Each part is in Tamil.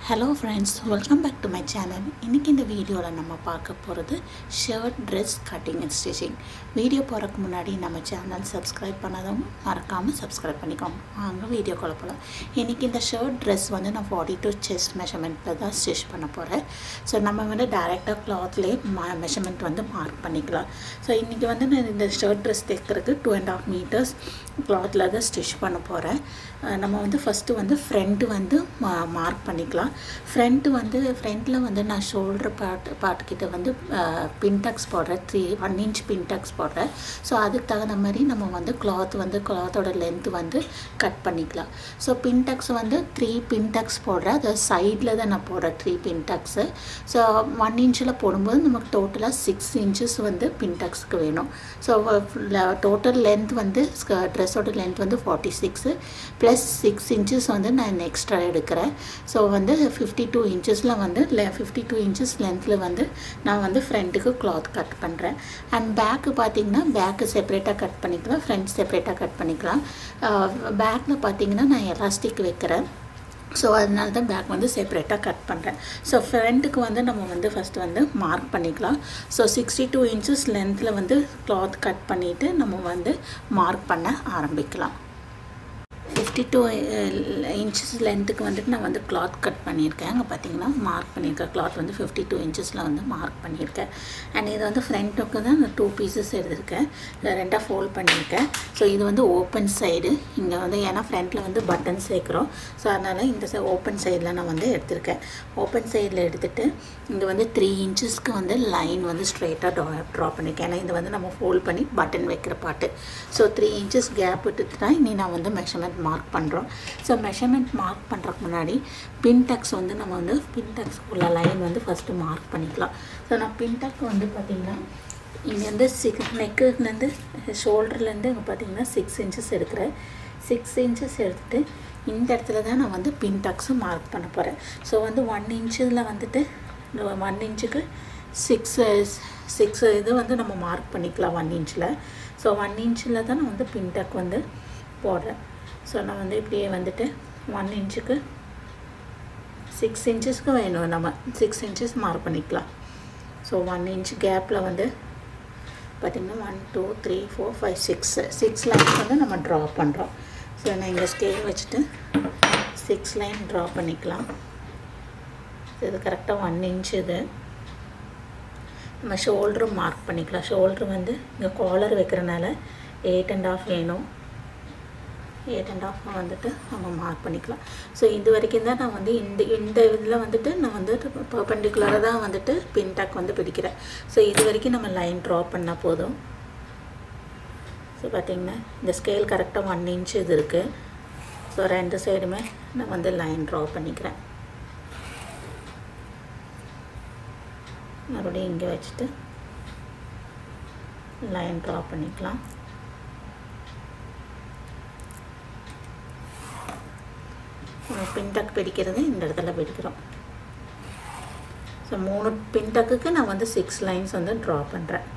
Hello friends, welcome back to my channel. இன்னைக்கு இந்த வீடியோல நம்ம பார்க்க போறது shirt dress cutting and stitching. Video போறதுக்கு முன்னாடி நம்ம சேனல் subscribe பண்ணாதவங்க மறக்காம subscribe பண்ணிக்கோங்க. வாங்க வீடியோக்குள்ள போலாம். இன்னைக்கு இந்த ஷர்ட் dress வந்து நான் 42 chest measurementல தான் ஸ்டிட்ச் பண்ண போறேன். சோ நம்ம வந்து டைரக்ட்டா clothலயே measurement வந்து மார்க் பண்ணிக்கலாம். சோ இன்னைக்கு வந்து நான் இந்த ஷர்ட் dress தைக்கிறதுக்கு 2.5 meters clothல தான் ஸ்டிட்ச் பண்ண போறேன். நம்ம வந்து ஃபர்ஸ்ட் வந்து ஃப்ரண்ட் வந்து மார்க் பண்ணிக்கலாம். ஃப்ரண்ட்ல வந்து நான் ஷோல்டர் பார்ட் கிட்ட வந்து பின்டக்ஸ் போடுறேன். 1 inch பின்டக்ஸ் போடுறேன். ஸோ அதுக்கு தகுந்த மாதிரி நம்ம வந்து கிளாத்தோட லென்த் வந்து கட் பண்ணிக்கலாம். ஸோ பின்டக்ஸ் வந்து 3 பின்டக்ஸ் போடுறேன். அது சைடில் தான் நான் போடுறேன் 3 பின்டக்ஸு. ஸோ 1 inchல போடும்போது நமக்கு டோட்டலாக 6 inches வந்து பின்டக்ஸ்க்கு வேணும். ஸோ டோட்டல் லென்த் வந்து ட்ரெஸ்ஸோட லென்த் வந்து 46 + 6 inches வந்து நான் எக்ஸ்ட்ரா எடுக்கிறேன். ஸோ வந்து 52 inchஸில் வந்து 52 inches லென்த்தில் வந்து நான் வந்து ஃப்ரண்ட்டுக்கு கிளாத் கட் பண்ணுறேன். அண்ட் பேக்கு பார்த்திங்கன்னா பேக்கு செப்பரேட்டாக கட் பண்ணிக்கலாம், ஃப்ரண்ட் செப்பரேட்டாக கட் பண்ணிக்கலாம். பேக்கில் பார்த்திங்கன்னா நான் எலாஸ்டிக் வைக்கிறேன். ஸோ அதனால தான் பேக் வந்து செப்பரேட்டாக கட் பண்ணுறேன். ஸோ ஃப்ரண்ட்டுக்கு வந்து நம்ம வந்து ஃபஸ்ட்டு வந்து மார்க் பண்ணிக்கலாம். ஸோ 62 inches லென்த்தில் வந்து கிளாத் கட் பண்ணிவிட்டு நம்ம வந்து மார்க் பண்ண ஆரம்பிக்கலாம். 52 inches லென்த்துக்கு வந்துட்டு நான் வந்து கிளாத் கட் பண்ணியிருக்கேன். அங்கே பார்த்தீங்கன்னா மார்க் பண்ணியிருக்கேன். கிளாத் வந்து 52 inchஸில் வந்து மார்க் பண்ணியிருக்கேன். அண்ட் இது வந்து ஃப்ரண்ட்டுக்கு தான் நான் 2 pieces எடுத்திருக்கேன். ரெண்டாக ஃபோல்ட் பண்ணியிருக்கேன். ஸோ இது வந்து ஓப்பன் சைடு. இங்கே வந்து ஏன்னா ஃப்ரண்ட்டில் வந்து பட்டன் சேர்க்குறோம். ஸோ அதனால் இந்த ஓப்பன் சைடில் நான் வந்து எடுத்திருக்கேன். ஓப்பன் சைடில் எடுத்துகிட்டு இங்கே வந்து 3 inchஸ்க்கு வந்து லைன் வந்து ஸ்ட்ரெயிட்டாக ட்ரா பண்ணியிருக்கேன். ஏன்னா இது வந்து நம்ம ஃபோல்ட் பண்ணி பட்டன் வைக்கிற பாட்டு. ஸோ 3 inches கேப் விட்டுட்டு தான் இனி நான் வந்து மெஷர்மெண்ட் மார்க் பண்ணுறோம். ஸோ மெஷர்மெண்ட் மார்க் பண்ணுறதுக்கு முன்னாடி பின்டக்ஸ் வந்து நம்ம வந்து பின்டக்ஸ்க்குள்ள லைன் வந்து ஃபஸ்ட்டு மார்க் பண்ணிக்கலாம். ஸோ நான் பின்டக் வந்து பார்த்திங்கன்னா இங்கே வந்து நெக்குலேருந்து ஷோல்டர்லேருந்து இங்கே பார்த்திங்கன்னா 6 inches எடுக்கிறேன். 6 inches எடுத்துகிட்டு இந்த இடத்துல தான் நான் வந்து பின்டக்ஸு மார்க் பண்ண போகிறேன். ஸோ வந்து 1 inchல வந்துட்டு 1 inchக்கு 6 இது வந்து நம்ம மார்க் பண்ணிக்கலாம் 1 inchல. ஸோ 1 inchல தான் நான் வந்து பின்டக் வந்து போடுறேன். ஸோ நான் வந்து இப்படியே வந்துட்டு 1 inchக்கு 6 inchஸ்க்கு வேணும், நம்ம 6 inches மார்க் பண்ணிக்கலாம். ஸோ 1 inch கேப்பில் வந்து பார்த்திங்கன்னா 1 2 3 4 5 6 லைன்ஸ் வந்து நம்ம ட்ரா பண்ணுறோம். ஸோ நான் இங்கே ஸ்கேல் வச்சுட்டு 6 லைன் ட்ரா பண்ணிக்கலாம். இது கரெக்டாக 1 inch இது. நம்ம ஷோல்டரும் மார்க் பண்ணிக்கலாம். ஷோல்டர் வந்து இங்கே காலர் வைக்கிறனால 8.5 வேணும். 8.5 வந்துட்டு நம்ம மார்க் பண்ணிக்கலாம். ஸோ இது வரைக்கும் தான் நான் வந்து இந்த இதில் வந்துட்டு நான் வந்து பர்பெண்டிகுலராக தான் வந்துட்டு பின்டாக் வந்து பிடிக்கிறேன். ஸோ இது வரைக்கும் நம்ம லைன் ட்ரா பண்ணால் போதும். ஸோ பார்த்திங்கன்னா இந்த ஸ்கேல் கரெக்டாக 1 inch இது இருக்குது. ஸோ 2 சைடுமே நான் வந்து லைன் ட்ரா பண்ணிக்கிறேன். மறுபடியும் இங்கே வச்சுட்டு லைன் ட்ரா பண்ணிக்கலாம். பின்டக் பிடிக்கிறது இந்த இடத்துல பிடிக்கிறோம். ஸோ 3 பின்டக்குக்கு நான் வந்து 6 லைன்ஸ் வந்து ட்ரா பண்ணுறேன்.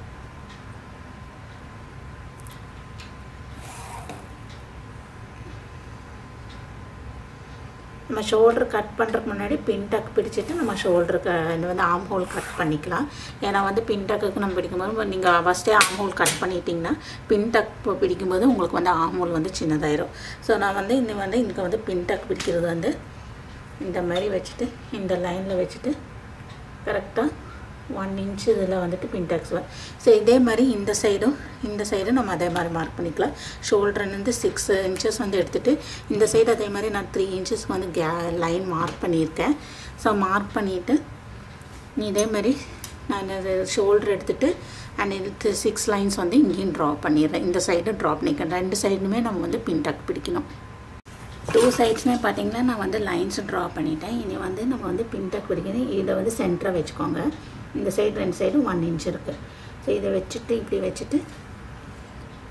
நம்ம ஷோல்டர் கட் பண்ணுறதுக்கு முன்னாடி பின்டக் பிடிச்சிட்டு நம்ம ஷோல்டருக்கு இது வந்து ஆம் ஹோல் கட் பண்ணிக்கலாம். ஏன்னா வந்து பின்டக்குக்கு நம்ம பிடிக்கும்போது நீங்கள் ஃபஸ்ட்டே ஆம் ஹோல் கட் பண்ணிட்டீங்கன்னா பின்டக் பிடிக்கும்போது உங்களுக்கு வந்து ஆம் ஹோல் வந்து சின்னதாயிரும். ஸோ நான் வந்து இங்கே வந்து பின்டக் பிடிக்கிறது வந்து இந்த மாதிரி வச்சுட்டு இந்த லைனில் வச்சுட்டு கரெக்டாக 1 inch இதில் வந்துட்டு பின்டக்ஸ் வரும். ஸோ இதே மாதிரி இந்த சைடும் நம்ம அதே மாதிரி மார்க் பண்ணிக்கலாம். ஷோல்டர்லேருந்து 6 inches வந்து எடுத்துகிட்டு இந்த சைடு அதே மாதிரி நான் 3 inchஸ்க்கு வந்து லைன் மார்க் பண்ணியிருக்கேன். ஸோ மார்க் பண்ணிவிட்டு இதே மாதிரி நான் ஷோல்டர் எடுத்துகிட்டு அண்ட் இது 6 லைன்ஸ் வந்து இங்கேயும் ட்ரா பண்ணிடுறேன். இந்த சைடும் ட்ரா பண்ணிக்கிறேன். 2 சைடுமே நம்ம வந்து பின்டக் பிடிக்கணும். 2 சைட்ஸுமே பார்த்திங்கன்னா நான் வந்து லைன்ஸ் ட்ரா பண்ணிட்டேன். இனி வந்து நம்ம வந்து பின்டக் பிடிக்கணும். இதை வந்து சென்டராக வச்சுக்கோங்க. இந்த சைடு 2 சைடும் 1 inch இருக்குது. ஸோ இதை வச்சுட்டு இப்படி வச்சுட்டு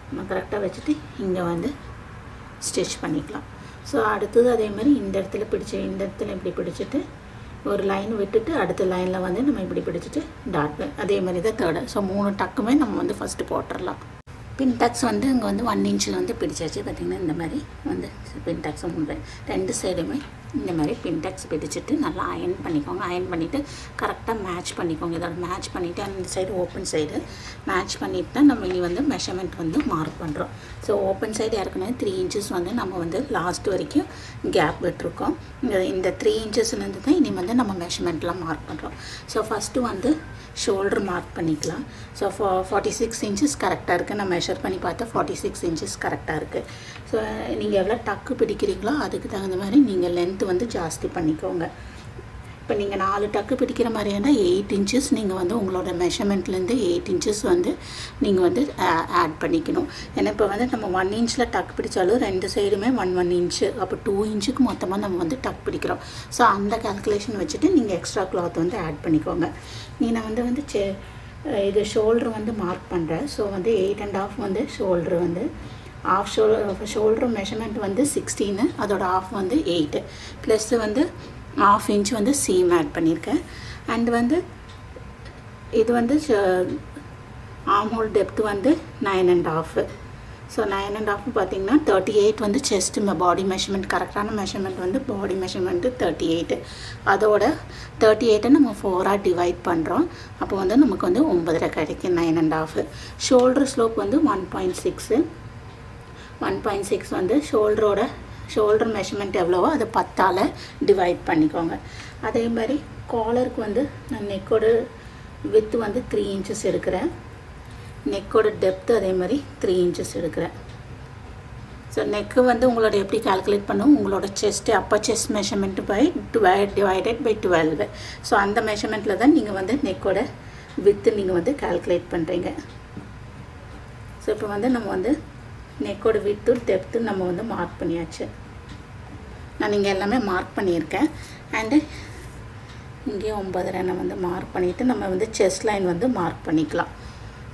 நம்ம கரெக்டாக வச்சுட்டு இங்கே வந்து ஸ்டிச் பண்ணிக்கலாம். ஸோ அடுத்தது அதே மாதிரி இந்த இடத்துல இப்படி பிடிச்சிட்டு ஒரு லைன் விட்டுட்டு அடுத்த லைனில் வந்து நம்ம இப்படி பிடிச்சிட்டு டாட் அதே மாதிரி தான் தேர்டு. ஸோ 3 டக்குமே நம்ம வந்து ஃபஸ்ட்டு போட்டுடலாம். பின்டக்ஸ் வந்து இங்கே வந்து 1 inchல வந்து பிடிச்சாச்சு. பார்த்திங்கன்னா இந்த மாதிரி வந்து பின்டக்ஸும் 2 சைடுமே இந்த மாதிரி பின்டெக்ஸ் பிடிச்சிட்டு நல்லா அயன் பண்ணிக்கோங்க. அயன் பண்ணிவிட்டு கரெக்டாக மேட்ச் பண்ணிக்கோங்க. இதோட மேட்ச் பண்ணிவிட்டு அந்த சைடு ஓப்பன் சைடு மேட்ச் பண்ணிவிட்டு தான் நம்ம இனி வந்து மெஷர்மெண்ட் வந்து மார்க் பண்ணுறோம். ஸோ ஓப்பன் சைடு ஏற்கனவே 3 inches வந்து நம்ம வந்து லாஸ்ட் வரைக்கும் கேப் விட்டுருக்கோம். இந்த 3 inchesலேருந்து தான் இனி வந்து நம்ம மெஷர்மெண்ட்லாம் மார்க் பண்ணுறோம். ஸோ ஃபஸ்ட்டு வந்து ஷோல்டர் மார்க் பண்ணிக்கலாம். ஸோ 46 inches கரெக்டாக இருக்குது. நான் மெஷர் பண்ணி பார்த்தா 46 inches கரெக்டாக இருக்குது. ஸோ நீங்கள் எவ்வளோ டக்கு பிடிக்கிறீங்களோ அதுக்கு தகுந்த மாதிரி நீங்கள் லென்த்து வந்து ஜாஸ்தி பண்ணிக்கோங்க. இப்போ நீங்கள் 4 டக்கு பிடிக்கிற மாதிரி இருந்தால் 8 inches நீங்கள் வந்து உங்களோட மெஷர்மெண்ட்லேருந்து 8 inches வந்து நீங்கள் வந்து ஆட் பண்ணிக்கணும். ஏன்னா இப்போ வந்து நம்ம 1 inchல டக்கு பிடிச்சாலும் 2 சைடுமே 1 inch, அப்போ 2 inchக்கு மொத்தமாக நம்ம வந்து டக் பிடிக்கிறோம். ஸோ அந்த கால்குலேஷன் வச்சுட்டு நீங்கள் எக்ஸ்ட்ரா கிளாத் வந்து ஆட் பண்ணிக்கோங்க. நான் வந்து இது ஷோல்டர் வந்து மார்க் பண்ணுறேன். ஸோ வந்து 8.5 வந்து ஷோல்டர் வந்து ஆஃப் ஷோல்டர் மெஷர்மெண்ட் வந்து 16, அதோட ஆஃப் வந்து 8 ப்ளஸ் வந்து 1/2 inch வந்து சீம் ஆட் பண்ணியிருக்கேன். அண்ட் வந்து இது வந்து ஆர்ம் ஹோல் டெப்த் வந்து 9.5. ஸோ 9.5 பார்த்திங்கன்னா 38 வந்து செஸ்ட் பாடி மெஷர்மெண்ட். கரெக்டான மெஷர்மெண்ட் வந்து பாடி மெஷர்மெண்ட்டு 38. அதோட 38 நம்ம 4ஆக டிவைட் பண்ணுறோம். அப்போ வந்து நமக்கு வந்து 9.5 கிடைக்கும். 9.5 ஷோல்டர் ஸ்லோப் வந்து 1.6 வந்து ஷோல்டர் மெஷர்மெண்ட் எவ்வளவோ அதை 10ஆல் டிவைட் பண்ணிக்கோங்க. அதே மாதிரி காலருக்கு வந்து நான் நெக்கோட வித்து வந்து 3 inches எடுக்கிறேன். நெக்கோட டெப்த்து அதே மாதிரி 3 inches எடுக்கிறேன். ஸோ நெக்கு வந்து உங்களோட எப்படி கால்குலேட் பண்ணும், உங்களோட chest upper chest measurement divided by 12. So அந்த மெஷர்மெண்ட்டில் தான் நீங்கள் வந்து நெக்கோட வித்து நீங்கள் வந்து கால்குலேட் பண்ணுறீங்க. ஸோ இப்போ வந்து நம்ம வந்து நெக்கோட வித்து டெப்த்து நம்ம வந்து மார்க் பண்ணியாச்சு. நான் இங்கே எல்லாமே மார்க் பண்ணியிருக்கேன். அண்டு இங்கே 9.5 நான் வந்து மார்க் பண்ணிவிட்டு நம்ம வந்து செஸ்ட் லைன் வந்து மார்க் பண்ணிக்கலாம்.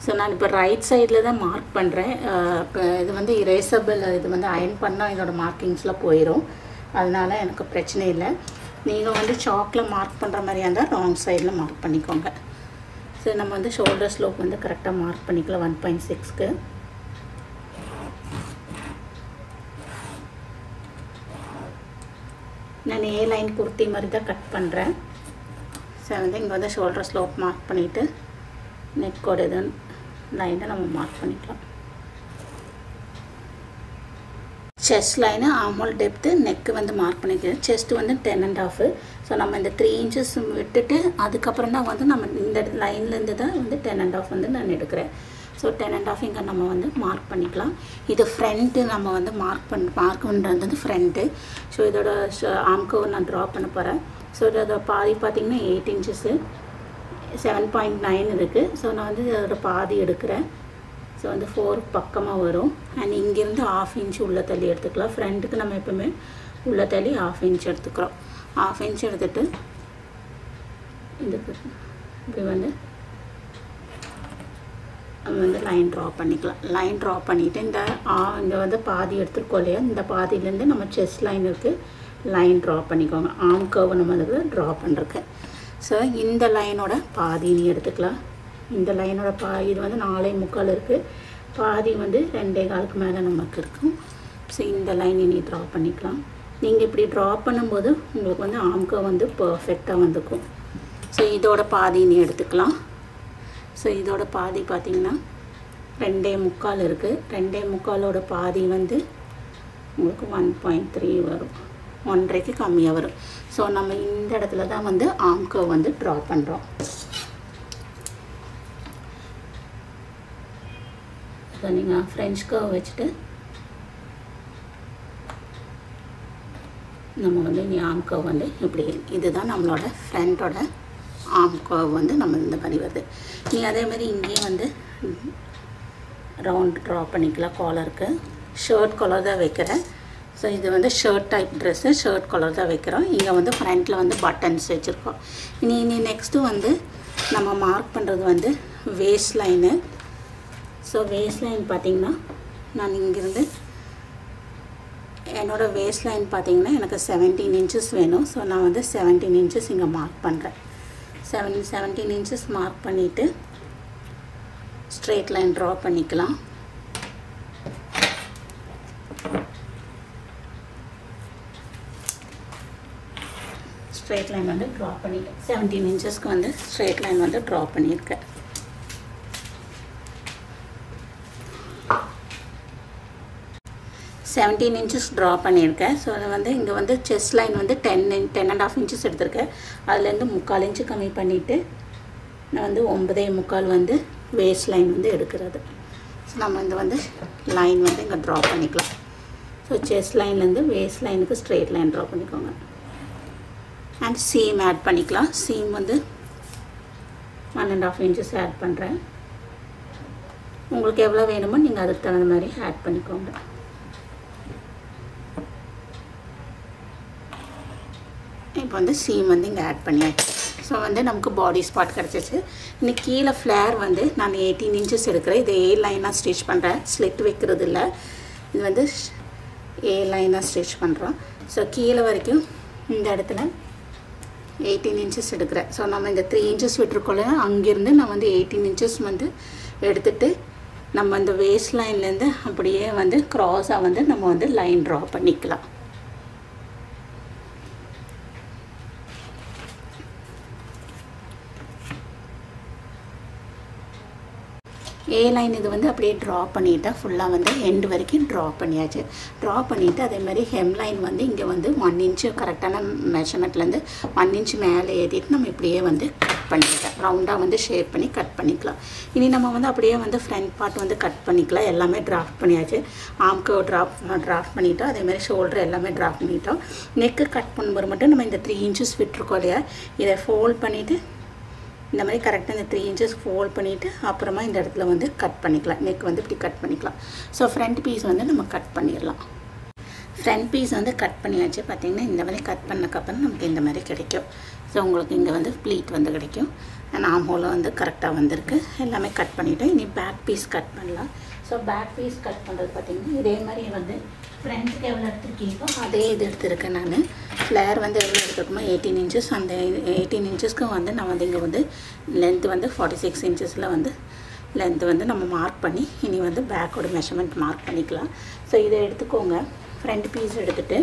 ஸோ நான் இப்போ ரைட் சைடில் தான் மார்க் பண்ணுறேன். இப்போ இது வந்து இரேசபிள், இது வந்து அயன் பண்ணால் இதோட மார்க்கிங்ஸில் போயிடும். அதனால் எனக்கு பிரச்சனை இல்லை. நீங்கள் வந்து சாக்கில் மார்க் பண்ணுற மாதிரியா இருந்தால் ராங் சைடில் மார்க் பண்ணிக்கோங்க. ஸோ நம்ம வந்து ஷோல்டர் ஸ்லோப் வந்து கரெக்டாக மார்க் பண்ணிக்கலாம் 1.6க்கு. நான் ஏ லைன் குர்த்தி மாதிரி தான் கட் பண்ணுறேன். ஸோ வந்து இங்கே வந்து ஷோல்டர் ஸ்லோப் மார்க் பண்ணிவிட்டு நெக்கோட இது லைனை நம்ம மார்க் பண்ணிக்கலாம். Chest line arm whole depth neck வந்து மார்க் பண்ணிக்கிறேன். செஸ்ட்டு வந்து 10.5. ஸோ நம்ம இந்த 3 inches விட்டுட்டு அதுக்கப்புறம் தான் வந்து நம்ம இந்த லைன்லேருந்து தான் வந்து 10.5 வந்து நான் எடுக்கிறேன். ஸோ 10.5 இங்கே நம்ம வந்து மார்க் பண்ணிக்கலாம். இது ஃப்ரண்ட்டு நம்ம வந்து மார்க் பண்ணுறது வந்து ஃப்ரண்ட்டு. ஸோ இதோட ஆர்ம் கர்வ் நான் ட்ரா பண்ண போகிறேன். ஸோ இதோட பாதி பார்த்திங்கன்னா 8 inches 7.9 இருக்குது. ஸோ நான் வந்து இதோட பாதி எடுக்கிறேன். ஸோ வந்து 4 பக்கமாக வரும். அண்ட் இங்கேருந்து 1/2 inch உள்ள தள்ளி எடுத்துக்கலாம். ஃப்ரண்ட்டுக்கு நம்ம எப்போவுமே உள்ள தள்ளி 1/2 inch எடுத்துக்கிறோம். 1/2 inch எடுத்துகிட்டு இதுக்கு இப்படி வந்து நம்ம வந்து லைன் ட்ரா பண்ணிக்கலாம். லைன் ட்ரா பண்ணிவிட்டு இந்த வந்து பாதி எடுத்துருக்கோம் இல்லையா, இந்த பாதியிலேருந்து நம்ம செஸ்ட் லைன் இருக்குது லைன் ட்ரா பண்ணிக்கோங்க. ஆர்ம் கர்வ் நம்ம அதில் ட்ரா பண்ணுறக்கு. ஸோ இந்த லைனோட பாதி நீ எடுத்துக்கலாம். இந்த லைனோட இது வந்து 4.25 இருக்குது. பாதி வந்து 2.25 மேலே நமக்கு இருக்கும். ஸோ இந்த லைன் நீ ட்ரா பண்ணிக்கலாம். நீங்கள் இப்படி ட்ரா பண்ணும்போது உங்களுக்கு வந்து ஆர்ம் கர்வ் வந்து பர்ஃபெக்டாக வந்துக்கும். ஸோ இதோட பாதி நீ எடுத்துக்கலாம். ஸோ இதோட பாதி பார்த்திங்கன்னா 2.25 இருக்குது. 2.25 பாதி வந்து உங்களுக்கு 1.3 வரும். 1.5க்கு கம்மியாக வரும். ஸோ நம்ம இந்த இடத்துல தான் வந்து ஆர்ம் கர்வ் வந்து ட்ரா பண்ணுறோம். ஸோ நீங்கள் ஃப்ரெஞ்ச் கர்வ் வச்சுட்டு நம்ம வந்து இனி ஆர்ம் கர்வ் வந்து இப்படி இதுதான் நம்மளோட ஃப்ரண்ட்டோட ஆர்ம் கர்வ் வந்து நம்ம இந்த மாதிரி வருது. நீ அதே மாதிரி இங்கேயும் வந்து ரவுண்ட் ட்ரா பண்ணிக்கலாம். காலருக்கு ஷர்ட் காலர் தான் வைக்கிறேன். ஸோ இது வந்து shirt type dress, shirt collar தான் வைக்கிறோம். இங்கே வந்து ஃப்ரண்ட்டில் வந்து பட்டன்ஸ் வச்சுருக்கோம். இனி நெக்ஸ்ட்டு வந்து நம்ம மார்க் பண்ணுறது வந்து waste line. So waste line பார்த்திங்கன்னா நான் இங்கேருந்து என்னோடய வேஸ்ட் லைன் பார்த்திங்கன்னா எனக்கு 17 inches வேணும். ஸோ நான் வந்து 17 inches இங்கே மார்க் பண்ணுறேன். 17 inches மார்க் பண்ணிவிட்டு ஸ்ட்ரெயிட் லைன் ட்ரா பண்ணிக்கலாம். ஸ்ட்ரெயிட் லைன் வந்து ட்ரா பண்ணிட்டேன். 17 இன்ச்சஸ்க்கு வந்து ஸ்ட்ரெயிட் லைன் வந்து ட்ரா பண்ணியிருக்கேன். செவன்டீன் இன்ச்சஸ் ட்ரா பண்ணியிருக்கேன். ஸோ அதை வந்து இங்கே வந்து செஸ்ட் லைன் வந்து 10.5 இன்ச்சஸ் எடுத்திருக்கேன். அதுலேருந்து 3/4 இன்ச்சு கம்மி பண்ணிவிட்டு நான் வந்து 9.25 வந்து வேஸ்ட் லைன் வந்து எடுக்கிறது. ஸோ நம்ம இந்த வந்து லைன் வந்து இங்கே ட்ரா பண்ணிக்கலாம். ஸோ செஸ்ட் லைன்லேருந்து வேஸ்ட் லைனுக்கு ஸ்ட்ரெயிட் லைன் ட்ரா பண்ணிக்கோங்க. அண்ட் சீம் ஆட் பண்ணிக்கலாம். சீம் வந்து 1.5 இன்ச்சஸ் ஆட் பண்ணுறேன். உங்களுக்கு எவ்வளோ வேணுமோ நீங்கள் அதுக்கு தகுந்த மாதிரி ஆட் பண்ணிக்கோங்க. இப்போ வந்து சீம் வந்து இங்கே ஆட் பண்ணியாச்சு. ஸோ வந்து நமக்கு பாடி ஸ்பாட் கிடச்சிச்சு. இன்னைக்கு கீழே ஃப்ளேர் வந்து நான் 18 இன்ச்சஸ் எடுக்கிறேன். இது ஏ லைனாக ஸ்டிச் பண்ணுறேன். ஸ்லிட் வைக்கிறது இல்லை. இது வந்து ஏ லைனாக ஸ்டிச் பண்ணுறோம். ஸோ கீழே வரைக்கும் இந்த இடத்துல 18 இன்ச்சஸ் எடுக்கிறேன். ஸோ நம்ம இந்த 3 இன்ச்சஸ் விட்டுருக்கோம்ல, அங்கேருந்து நான் வந்து 18 இன்ச்சஸ் வந்து எடுத்துகிட்டு நம்ம இந்த வேஸ்ட் லைன்லேருந்து அப்படியே வந்து க்ராஸாக வந்து நம்ம வந்து லைன் ட்ரா பண்ணிக்கலாம். ஏ லைன் இது வந்து அப்படியே ட்ரா பண்ணிவிட்டால் ஃபுல்லாக வந்து எண்டு வரைக்கும் ட்ரா பண்ணியாச்சு. ட்ரா பண்ணிவிட்டு அதே மாதிரி ஹெம் லைன் வந்து இங்கே வந்து 1 இன்ச்சு கரெக்டான மெஷர்மெண்ட்லேருந்து 1 இன்ச்சு மேலே ஏற்றிட்டு நம்ம இப்படியே வந்து கட் பண்ணிக்கலாம். ரவுண்டாக வந்து ஷேப் பண்ணி கட் பண்ணிக்கலாம். இனி நம்ம வந்து அப்படியே வந்து ஃப்ரண்ட் பார்ட் வந்து கட் பண்ணிக்கலாம். எல்லாமே ட்ராஃப்ட் பண்ணியாச்சு. ஆம்க்கு ட்ராஃப்ட் பண்ணிட்டோம். அதே மாதிரி ஷோல்டர் எல்லாமே ட்ராஃப்ட் பண்ணிட்டோம். நெக்கு கட் பண்ணும்போது மட்டும் நம்ம இந்த 3 இன்ச்சஸ் விட்டுருக்கோம் இல்லையா, இதை ஃபோல்ட் பண்ணிவிட்டு இந்த மாதிரி கரெக்டாக இந்த 3 இன்ச்சஸ் ஃபோல்ட் பண்ணிவிட்டு அப்புறமா இந்த இடத்துல வந்து கட் பண்ணிக்கலாம். நெக் வந்து இப்படி கட் பண்ணிக்கலாம். ஸோ ஃப்ரண்ட் பீஸ் வந்து நம்ம கட் பண்ணிடலாம். ஃப்ரண்ட் பீஸ் வந்து கட் பண்ணியாச்சு. பார்த்திங்கன்னா இந்த மாதிரி கட் பண்ணக்கப்புறம் நமக்கு இந்த மாதிரி கிடைக்கும். ஸோ உங்களுக்கு இங்கே வந்து ப்ளீட் வந்து கிடைக்கும். ஆம் ஹோலில் வந்து கரெக்டாக வந்திருக்கு. எல்லாமே கட் பண்ணிவிட்டோம். இனி பேக் பீஸ் கட் பண்ணலாம். ஸோ பேக் பீஸ் கட் பண்ணுறது பார்த்திங்கன்னா இதே மாதிரி வந்து ஃப்ரண்ட்டுக்கு எவ்வளோ எடுத்துருக்கீங்களோ அதே இது எடுத்துருக்கேன். நான் ஃப்ளேர் வந்து எவ்வளோ எடுத்துருக்கோமோ 18 இன்ச்சஸ், அந்த 18 இன்ச்சஸ்க்கு வந்து நான் வந்து இங்கே வந்து லென்த்து வந்து 46 இன்ச்சஸில் வந்து லென்த்து வந்து நம்ம மார்க் பண்ணி இனி வந்து பேக்கோட மெஷர்மெண்ட் மார்க் பண்ணிக்கலாம். ஸோ இதை எடுத்துக்கோங்க. ஃப்ரண்ட் பீஸ் எடுத்துகிட்டு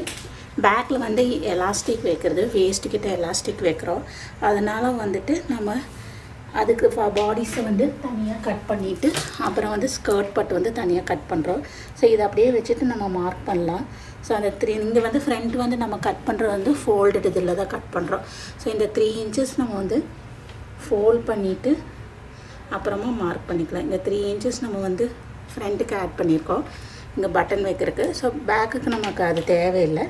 பேக்கில் வந்து எலாஸ்டிக் வைக்கிறது, வேஸ்ட்டுக்கிட்ட எலாஸ்டிக் வைக்கிறோம். அதனால் வந்துட்டு நம்ம அதுக்கு பாடிஸை வந்து தனியாக கட் பண்ணிவிட்டு அப்புறம் வந்து ஸ்கர்ட் பட் வந்து தனியாக கட் பண்ணுறோம். ஸோ இதை அப்படியே வச்சுட்டு நம்ம மார்க் பண்ணலாம். ஸோ அந்த இங்கே வந்து ஃப்ரண்ட் வந்து நம்ம கட் பண்ணுறது வந்து ஃபோல்டட் இதில் தான் கட் பண்ணுறோம். ஸோ இந்த 3 இன்ச்சஸ் நம்ம வந்து ஃபோல்ட் பண்ணிவிட்டு அப்புறமா மார்க் பண்ணிக்கலாம். இந்த 3 இன்ச்சஸ் நம்ம வந்து ஃப்ரண்ட்டுக்கு ஆட் பண்ணியிருக்கோம் இங்கே பட்டன் வைக்கிறதுக்கு. ஸோ பேக்குக்கு நமக்கு அது தேவையில்லை.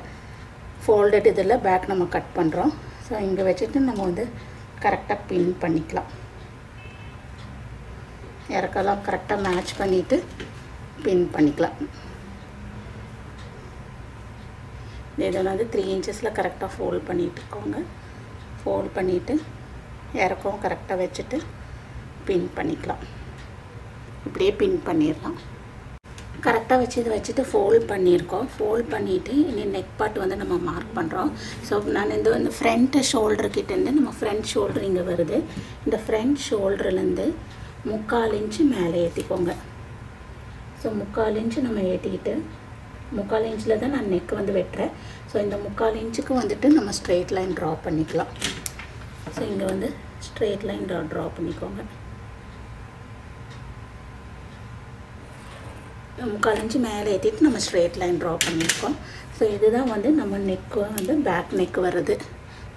ஃபோல்டட் இதில் பேக் நம்ம கட் பண்ணுறோம். ஸோ இங்கே வச்சுட்டு நம்ம வந்து கரெக்டாக பின் பண்ணிக்கலாம். இறக்கெல்லாம் கரெக்டாக மேட்ச் பண்ணிவிட்டு பின் பண்ணிக்கலாம். இதில் வந்து 3 இன்ச்சஸில் கரெக்டாக ஃபோல்ட் பண்ணிகிட்டு இருக்கோங்க. ஃபோல்ட் பண்ணிவிட்டு இறக்கவும் கரெக்டாக வச்சுட்டு பின் பண்ணிக்கலாம். இப்படியே பின் பண்ணிடலாம். கரெக்டாக வச்சு இதை வச்சுட்டு ஃபோல்ட் பண்ணியிருக்கோம். ஃபோல்ட் பண்ணிவிட்டு இனி நெக் பார்ட் வந்து நம்ம மார்க் பண்ணுறோம். ஸோ நான் இந்த வந்து ஃப்ரண்ட்டு ஷோல்டர்கிட்டேருந்து நம்ம ஃப்ரண்ட் ஷோல்டர் இங்கே வருது. இந்த ஃப்ரண்ட் ஷோல்டர்லேருந்து 3/4 இன்ச்சு மேலே ஏற்றிக்கோங்க. ஸோ 3/4 இன்ச்சு நம்ம ஏற்றிக்கிட்டு 3/4 இன்ச்சில் தான் நான் நெக் வந்து வெட்டுறேன். ஸோ இந்த 3/4 இன்ச்சுக்கு வந்துட்டு நம்ம ஸ்ட்ரெயிட் லைன் ட்ரா பண்ணிக்கலாம். ஸோ இங்கே வந்து ஸ்ட்ரெயிட் லைன் ட்ரா பண்ணிக்கோங்க. 3/4 இன்ச்சு மேலே ஏற்றிட்டு நம்ம ஸ்ட்ரெயிட் லைன் ட்ரா பண்ணியிருக்கோம். ஸோ இதுதான் வந்து நம்ம நெக்கு வந்து பேக் நெக் வருது.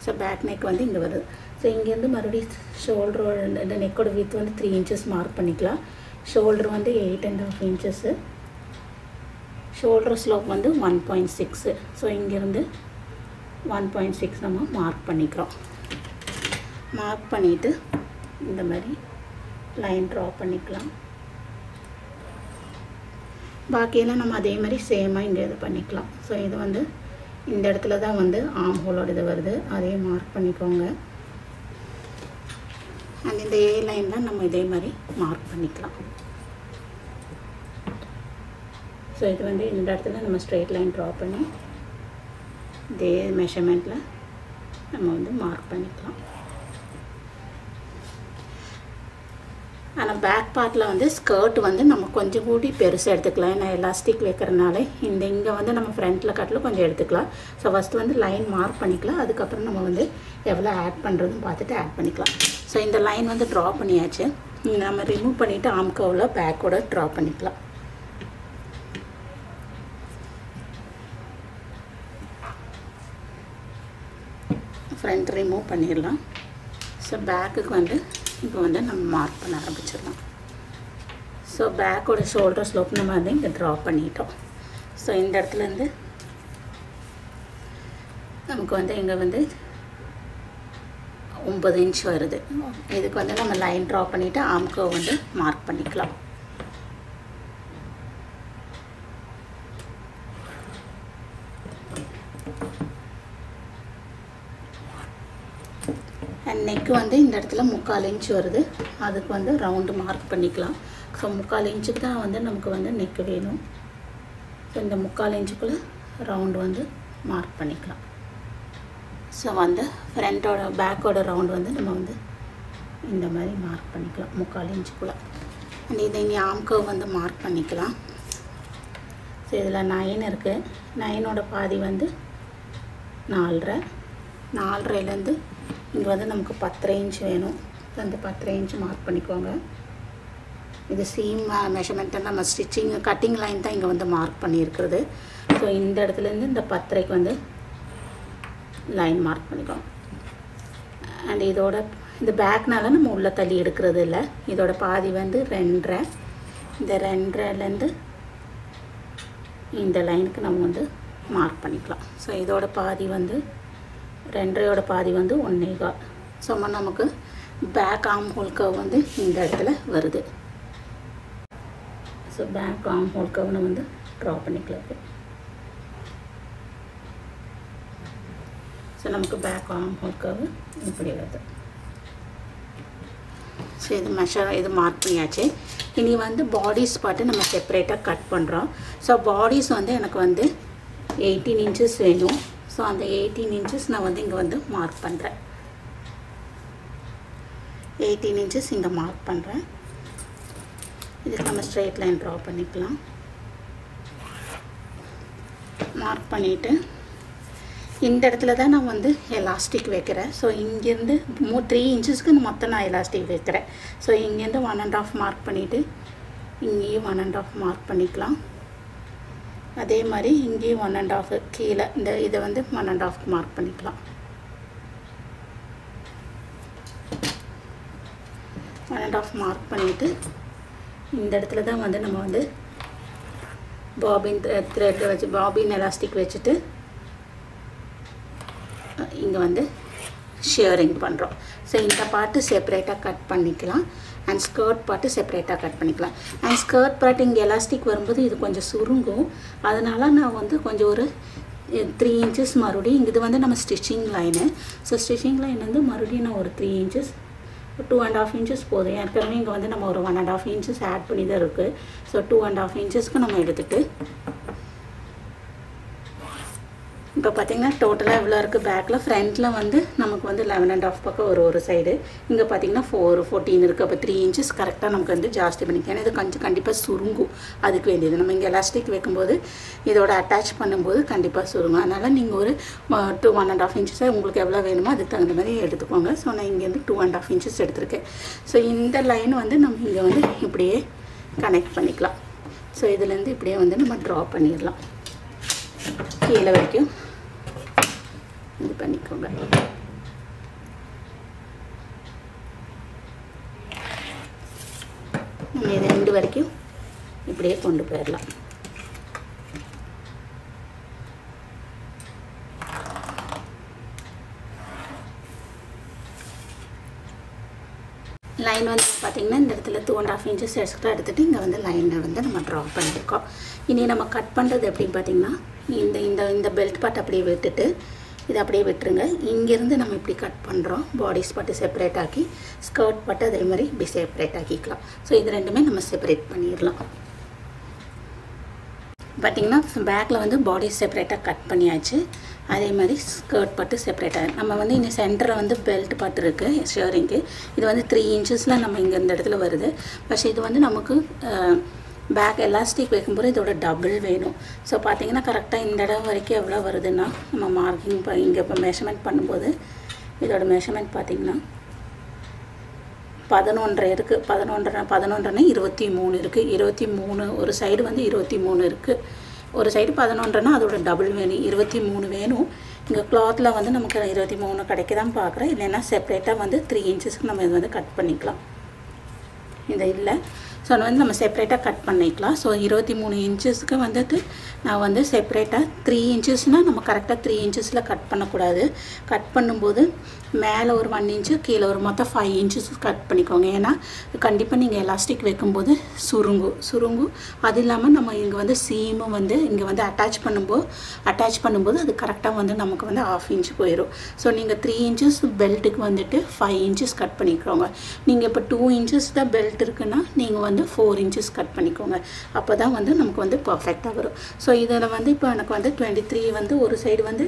ஸோ பேக் நெக் வந்து இங்கே வருது. ஸோ இங்கேருந்து மறுபடியும் ஷோல்டரோட இந்த நெக்கோட வித் வந்து 3 இன்ச்சஸ் மார்க் பண்ணிக்கலாம். ஷோல்டர் வந்து 8.5 இன்ச்சஸ்ஸு. ஷோல்டர் ஸ்லோப் வந்து 1.6. ஸோ இங்கேருந்து 1.6 நம்ம மார்க் பண்ணிக்கிறோம். மார்க் பண்ணிவிட்டு இந்த மாதிரி லைன் ட்ரா பண்ணிக்கலாம். பாக்கியெல்லாம் நம்ம அதே மாதிரி சேமாக இங்கே இது பண்ணிக்கலாம். ஸோ இது வந்து இந்த இடத்துல தான் வந்து ஆம் ஹோலோட இது வருது. அதே மார்க் பண்ணிக்கோங்க. அண்ட் இந்த ஏ லைன்லாம் நம்ம இதே மாதிரி மார்க் பண்ணிக்கலாம். ஸோ இது வந்து இந்த இடத்துல நம்ம ஸ்ட்ரெயிட் லைன் ட்ரா பண்ணி இதே மெஷர்மெண்ட்டில் நம்ம வந்து மார்க் பண்ணிக்கலாம். ஆனால் பேக் பார்ட்டில் வந்து ஸ்கர்ட் வந்து நம்ம கொஞ்சம் கூடி பெருசாக எடுத்துக்கலாம். ஏன்னா எலாஸ்டிக் வைக்கிறனால இங்கே வந்து நம்ம ஃப்ரண்ட்டில் கட்டில் கொஞ்சம் எடுத்துக்கலாம். ஸோ ஃபஸ்ட்டு வந்து லைன் மார்க் பண்ணிக்கலாம். அதுக்கப்புறம் நம்ம வந்து எவ்வளோ ஆட் பண்ணுறதுன்னு பார்த்துட்டு ஆட் பண்ணிக்கலாம். ஸோ இந்த லைன் வந்து ட்ரா பண்ணியாச்சு. நம்ம ரிமூவ் பண்ணிவிட்டு ஆம் கர்வில் பேக்கோட ட்ரா பண்ணிக்கலாம். ஃப்ரண்ட் ரிமூவ் பண்ணிடலாம். ஸோ பேக்குக்கு வந்து இப்போ வந்து நம்ம மார்க் பண்ண ஆரம்பிச்சிடலாம். ஸோ பேக்கோட ஷோல்டர் ஸ்லோப் நம்ம வந்து இங்கே ட்ரா பண்ணிட்டோம். ஸோ இந்த இடத்துலேருந்து நமக்கு வந்து இங்கே வந்து 9 இன்ச் வருது. இதுக்கு வந்து நம்ம லைன் ட்ரா பண்ணிவிட்டு ஆம் கர்வ் வந்து மார்க் பண்ணிக்கலாம். அண்ட் நெக்கு வந்து இந்த இடத்துல 3/4 இன்ச் வருது. அதுக்கு வந்து ரவுண்டு மார்க் பண்ணிக்கலாம். ஸோ 3/4 இன்ச்சுக்கு தான் வந்து நமக்கு வந்து நெக்கு வேணும். ஸோ இந்த 3/4 இன்ச்சுக்குள்ளே ரவுண்டு வந்து மார்க் பண்ணிக்கலாம். ஸோ வந்து ஃப்ரண்ட்டோட பேக்கோட ரவுண்டு வந்து நம்ம வந்து இந்த மாதிரி மார்க் பண்ணிக்கலாம் 3/4 இன்ச்சுக்குள்ளே. அண்ட் இதை இனி ஆம் கர்வ் வந்து மார்க் பண்ணிக்கலாம். ஸோ இதில் 9 இருக்குது. 9ஓட பாதி வந்து 4.5லேருந்து இங்கே வந்து நமக்கு 10.5 இன்ச் வேணும். அந்த 10.5 இன்ச் மார்க் பண்ணிக்கோங்க. இது சீம் மெஷர்மெண்ட்டை நம்ம ஸ்டிச்சிங் கட்டிங் லைன் தான் இங்கே வந்து மார்க் பண்ணியிருக்கிறது. ஸோ இந்த இடத்துலேருந்து இந்த 10.5க்கு வந்து லைன் மார்க் பண்ணிக்கோங்க. அண்ட் இதோட இந்த பேக்னால நம்ம உள்ளே தள்ளி எடுக்கிறது இல்லை. இதோட பாதி வந்து 2.5. இந்த 2.5லேருந்து இந்த லைனுக்கு நம்ம வந்து மார்க் பண்ணிக்கலாம். ஸோ இதோட பாதி வந்து 2.5ஓட பாதி வந்து 1.25. ஸோ நமக்கு பேக் ஆம் ஹோல் கர்வ் வந்து இந்த இடத்துல வருது. So back arm hole curve நம்ம வந்து ட்ரா பண்ணிக்கலாம். ஸோ நமக்கு பேக் ஆம் ஹோல் கர்வ் இப்படி வருது. ஸோ இது மார்க் பண்ணியாச்சு. இனி வந்து பாடிஸ் பார்ட்டு நம்ம செப்பரேட்டாக கட் பண்ணுறோம். ஸோ பாடிஸ் வந்து எனக்கு வந்து 18 இன்ச்சஸ் வேணும். ஸோ அந்த 18 இன்ச்சஸ் நான் வந்து இங்கே வந்து மார்க் பண்ணுறேன். 18 இன்ச்சஸ் இங்கே மார்க் பண்ணுறேன். இதுக்கு நம்ம ஸ்ட்ரெயிட் லைன் ட்ரா பண்ணிக்கலாம். மார்க் பண்ணிவிட்டு இந்த இடத்துல தான் நான் வந்து எலாஸ்டிக் வைக்கிறேன். ஸோ இங்கேருந்து 3 இன்ச்சஸ்க்கு மொத்தம் நான் எலாஸ்டிக் வைக்கிறேன். ஸோ இங்கேருந்து 1.5 மார்க் பண்ணிவிட்டு இங்கேயும் 1.5 மார்க் பண்ணிக்கலாம். அதே மாதிரி இங்கேயும் 1.5 கீழே இந்த இதை வந்து 1.5 மார்க் பண்ணிக்கலாம். 1.5 மார்க் பண்ணிவிட்டு இந்த இடத்துல தான் வந்து நம்ம வந்து பாபின் த்ரெட் வச்சு பாபின் எலாஸ்டிக் வச்சுட்டு இங்கே வந்து ஷேரிங் பண்ணுறோம். ஸோ இந்த பார்ட்டு செப்பரேட்டாக கட் பண்ணிக்கலாம். அண்ட் ஸ்கர்ட் பார்ட்டு செப்பரேட்டாக கட் பண்ணிக்கலாம். அண்ட் ஸ்கர்ட் பார்ட் இங்கே எலாஸ்டிக் வரும்போது இது கொஞ்சம் சுருங்கும். அதனால் நான் வந்து கொஞ்சம் ஒரு 3 இன்ச்சஸ் மறுபடியும் இது வந்து நம்ம stitching line. So stitching line வந்து மறுபடியும் நான் ஒரு 3 இன்ச்சஸ் 2.5 இன்ச்சஸ் போதும். ஏற்கனவே இங்கே வந்து நம்ம ஒரு 1.5 இன்ச்சஸ் ஆட் பண்ணி தான் இருக்குது. ஸோ 2.5 இன்ச்சஸ்க்கு நம்ம எடுத்துகிட்டு இப்போ பார்த்திங்கன்னா டோட்டலாக எவ்வளோ இருக்குது பேக்கில். ஃப்ரண்ட்டில் வந்து நமக்கு வந்து 11.5 பக்கம் ஒரு சைடு. இங்கே பார்த்திங்கன்னா 14 இருக்குது. அப்போ 3 இன்ச்சஸ் கரெக்டாக நமக்கு வந்து ஜாஸ்தி பண்ணிக்கலாம். ஏன்னா இது கொஞ்சம் கண்டிப்பாக சுருங்கும். அதுக்கு வேண்டியது நம்ம இங்கே எலாஸ்டிக் வைக்கும்போது இதோட அட்டாச் பண்ணும்போது கண்டிப்பாக சுருங்கும். அதனால் நீங்கள் ஒரு 1.5 இன்ச்சஸாக உங்களுக்கு எவ்வளோ வேணுமோ அதுக்கு தகுந்த மாதிரி எடுத்துக்கோங்க. ஸோ நான் இங்கேருந்து 2.5 இன்ச்சஸ் எடுத்துருக்கேன். ஸோ இந்த லைன் வந்து நம்ம இங்கே வந்து இப்படியே கனெக்ட் பண்ணிக்கலாம். ஸோ இதுலேருந்து இப்படியே வந்து நம்ம ட்ரா பண்ணிடலாம். கீழே வரைக்கும் இது பண்ணிக்கோங்க. நம்ம இது 2 வரைக்கும் இப்படியே கொண்டு போயிடலாம். லைன் வந்து பார்த்திங்கன்னா இந்த இடத்துல 2.5 இன்ச்சஸ் எக்ஸ்ட்ரா எடுத்துகிட்டு இங்கே வந்து லைனில் வந்து நம்ம ட்ரா பண்ணியிருக்கோம். இனி நம்ம கட் பண்ணுறது எப்படின்னு பார்த்திங்கன்னா இந்த இந்த இந்த பெல்ட் பார்ட் அப்படியே விட்டுட்டு இதை அப்படியே விட்டுருங்க. இங்கேருந்து நம்ம இப்படி கட் பண்ணுறோம். பாடிஸ் பார்ட்டு செப்பரேட் ஆக்கி ஸ்கர்ட் பார்ட்டு அதே மாதிரி இப்படி செப்பரேட் ஆக்கிக்கலாம். ஸோ இது ரெண்டுமே நம்ம செப்பரேட் பண்ணிடலாம். பார்த்திங்கன்னா பேக்கில் வந்து பாடி செப்பரேட்டாக கட் பண்ணியாச்சு. அதே மாதிரி ஸ்கர்ட் பட்டு செப்பரேட்டாக நம்ம வந்து இந்த சென்டரில் வந்து பெல்ட் பட்டு இருக்குது ஷேரிங்க்கு. இது வந்து 3 இன்ச்சஸில் நம்ம இங்கே இந்த இடத்துல வருது. பட் இது வந்து நமக்கு பேக் எலாஸ்டிக் வைக்கும்போது இதோட டபுள் வேணும். ஸோ பார்த்தீங்கன்னா கரெக்டாக இந்த இடம் வரைக்கும் எவ்வளோ வருதுன்னா நம்ம மார்க்கிங் இங்கே இப்போ மெஷர்மெண்ட் பண்ணும்போது இதோட மெஷர்மெண்ட் பார்த்திங்கன்னா 11.5 இருக்குது. 11.5 23 இருக்குது. 23 ஒரு சைடு வந்து 23 இருக்குது. ஒரு சைடு 11னா அதோட டபுள் வேணும், 23 வேணும். இங்கே கிளாத்தில் வந்து நமக்கு 23 கிடைக்கதான் பார்க்குறேன். இல்லைன்னா செப்பரேட்டாக வந்து 3 இன்ச்சஸ்க்கு நம்ம இது வந்து கட் பண்ணிக்கலாம். இது இல்லை, ஸோ அது வந்து நம்ம செப்பரேட்டாக கட் பண்ணிக்கலாம். ஸோ 23 இன்ச்சஸ்க்கு வந்துட்டு நான் வந்து செப்பரேட்டாக 3 இன்ச்சஸ்னால் நம்ம கரெக்டாக 3 இன்ச்சஸில் கட் பண்ணக்கூடாது. கட் பண்ணும்போது மேலே ஒரு 1 இன்ச்சு கீழே ஒரு மொத்தம் 5 இன்ச்சஸ் கட் பண்ணிக்கோங்க. ஏன்னா கண்டிப்பாக நீங்கள் எலாஸ்டிக் வைக்கும்போது சுருங்கும். அது இல்லாமல் நம்ம இங்கே வந்து சீமும் வந்து இங்கே வந்து அட்டாச் பண்ணும்போது அது கரெக்டாக வந்து நமக்கு வந்து 1/2 இன்ச்சு போயிடும். ஸோ நீங்கள் 3 இன்ச்சஸ் பெல்ட்டுக்கு வந்துட்டு 5 இன்ச்சஸ் கட் பண்ணிக்கோங்க. நீங்கள் இப்போ 2 இன்ச்சஸ் தான் பெல்ட் இருக்குன்னா நீங்கள் வந்து 4 இன்ச்சஸ் கட் பண்ணிக்கோங்க. அப்போ தான் வந்து நமக்கு வந்து பர்ஃபெக்டாக வரும். ஸோ இதில் வந்து இப்போ எனக்கு வந்து 23 வந்து ஒரு சைடு வந்து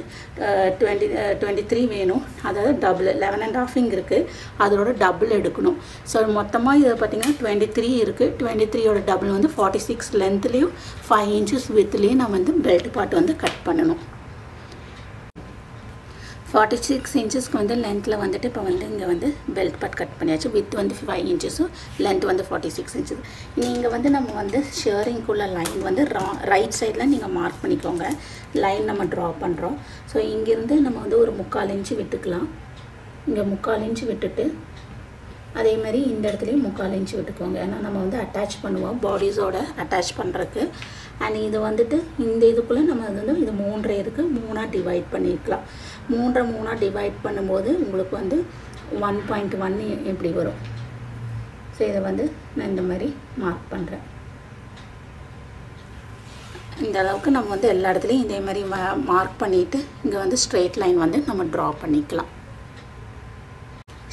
23 வேணும். அதாவது டபுள் 11.5 இங்கே இருக்குது, அதோட டபுள் எடுக்கணும். ஸோ மொத்தமாக இதை பார்த்திங்கன்னா 23 இருக்குது. 23யோட டபுள் வந்து 46 லென்த்லேயும் 5 இன்ச்சஸ் வித்லேயும் நான் வந்து பெல்ட் பார்ட் வந்து கட் பண்ணணும். 46 இன்ச்சஸ்க்கு வந்து லென்த்தில் வந்துட்டு இப்போ வந்து இங்கே வந்து பெல்ட் பார்ட் கட் பண்ணியாச்சு. வித் வந்து 5 இன்ச்சஸும் லென்த் வந்து 46 இன்ச்சஸ். நீங்கள் வந்து நம்ம வந்து ஷேரிங்குள்ள லைன் வந்து ரைட் சைடில் நீங்கள் மார்க் பண்ணிக்கோங்க. லைன் நம்ம ட்ரா பண்ணுறோம். ஸோ இங்கேருந்து நம்ம வந்து ஒரு 3/4 இன்ச்சு விட்டுக்கலாம். இங்கே 3/4 இன்ச்சு விட்டுட்டு அதே மாதிரி இந்த இடத்துலையும் 3/4 இன்ச்சு விட்டுக்கோங்க. ஏன்னா நம்ம வந்து அட்டாச் பண்ணுவோம் பாடிஸோட அட்டாச் பண்ணுறதுக்கு. அண்ட் இது வந்துட்டு இந்த இதுக்குள்ளே நம்ம வந்து இது 3 இருக்குது, 3ஆக டிவைட் பண்ணிக்கலாம். 3ஆக டிவைட் பண்ணும்போது உங்களுக்கு வந்து 1.1 இப்படி வரும். ஸோ இதை வந்து நான் இந்த மாதிரி மார்க் பண்ணுறேன். இந்த அளவுக்கு நம்ம வந்து எல்லா இடத்துலையும் இதே மாதிரி மார்க் பண்ணிவிட்டு இங்கே வந்து ஸ்ட்ரெயிட் லைன் வந்து நம்ம ட்ரா பண்ணிக்கலாம்.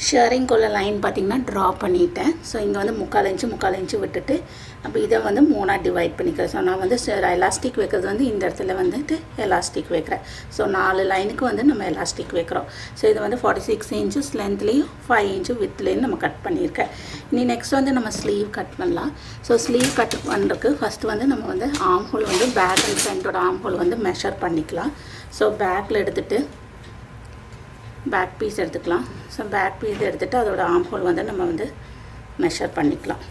ஷேரிங்குள்ள லைன் பார்த்திங்கன்னா ட்ரா பண்ணிட்டேன். ஸோ இங்கே வந்து 3/4 இன்ச்சு விட்டுட்டு அப்போ இதை வந்து 3ஆக டிவைட் பண்ணிக்கிறேன். ஸோ நான் வந்து எலாஸ்டிக் வைக்கிறது வந்து இந்த இடத்துல வந்துட்டு எலாஸ்டிக் வைக்கிறேன். ஸோ 4 லைனுக்கு வந்து நம்ம எலாஸ்டிக் வைக்கிறோம். ஸோ இது வந்து 46 இன்ச்சஸ் லென்த்லேயும் 5 இன்ச்சு வித்லேயும் நம்ம கட் பண்ணியிருக்கேன். இனி நெக்ஸ்ட் வந்து நம்ம ஸ்லீவ் கட் பண்ணலாம். ஸோ ஸ்லீவ் கட் பண்ணுறதுக்கு ஃபஸ்ட்டு வந்து நம்ம வந்து ஆர்ம் ஹோல் வந்து பேக் அண்ட் ஃப்ரண்ட்டோட ஆர்ம் ஹோல் வந்து மெஷர் பண்ணிக்கலாம். ஸோ பேக்கில் எடுத்துகிட்டு பேக் பீஸ் எடுத்துக்கலாம். ஸோ பேக் பீஸ் எடுத்துகிட்டு அதோட ஆர்ம் ஹோல் வந்து நம்ம வந்து மெஷர் பண்ணிக்கலாம்.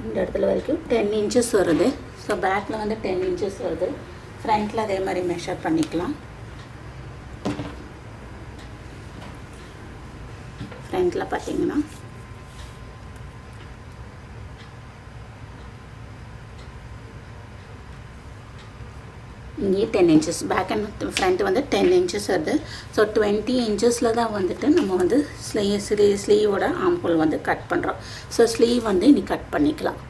இந்த இடத்துல வரைக்கும் 10 இன்ச்சஸ் வருது. ஸோ பேக்கில் வந்து 10 இன்ச்சஸ் வருது. ஃப்ரண்ட்டில் அதே மாதிரி மெஷர் பண்ணிக்கலாம். ஃப்ரண்ட்டில் பார்த்தீங்கன்னா இங்கே 10 இன்ச்சஸ் பேக் அண்ட் ஃப்ரண்ட் வந்து 10 இன்ச்சஸ் வருது. ஸோ 20 இன்ச்சஸில் தான் வந்துட்டு நம்ம வந்து ஸ்லீவோட ஆர்ம் ஹோல் வந்து கட் பண்ணுறோம். ஸோ ஸ்லீவ் வந்து இனி கட் பண்ணிக்கலாம்.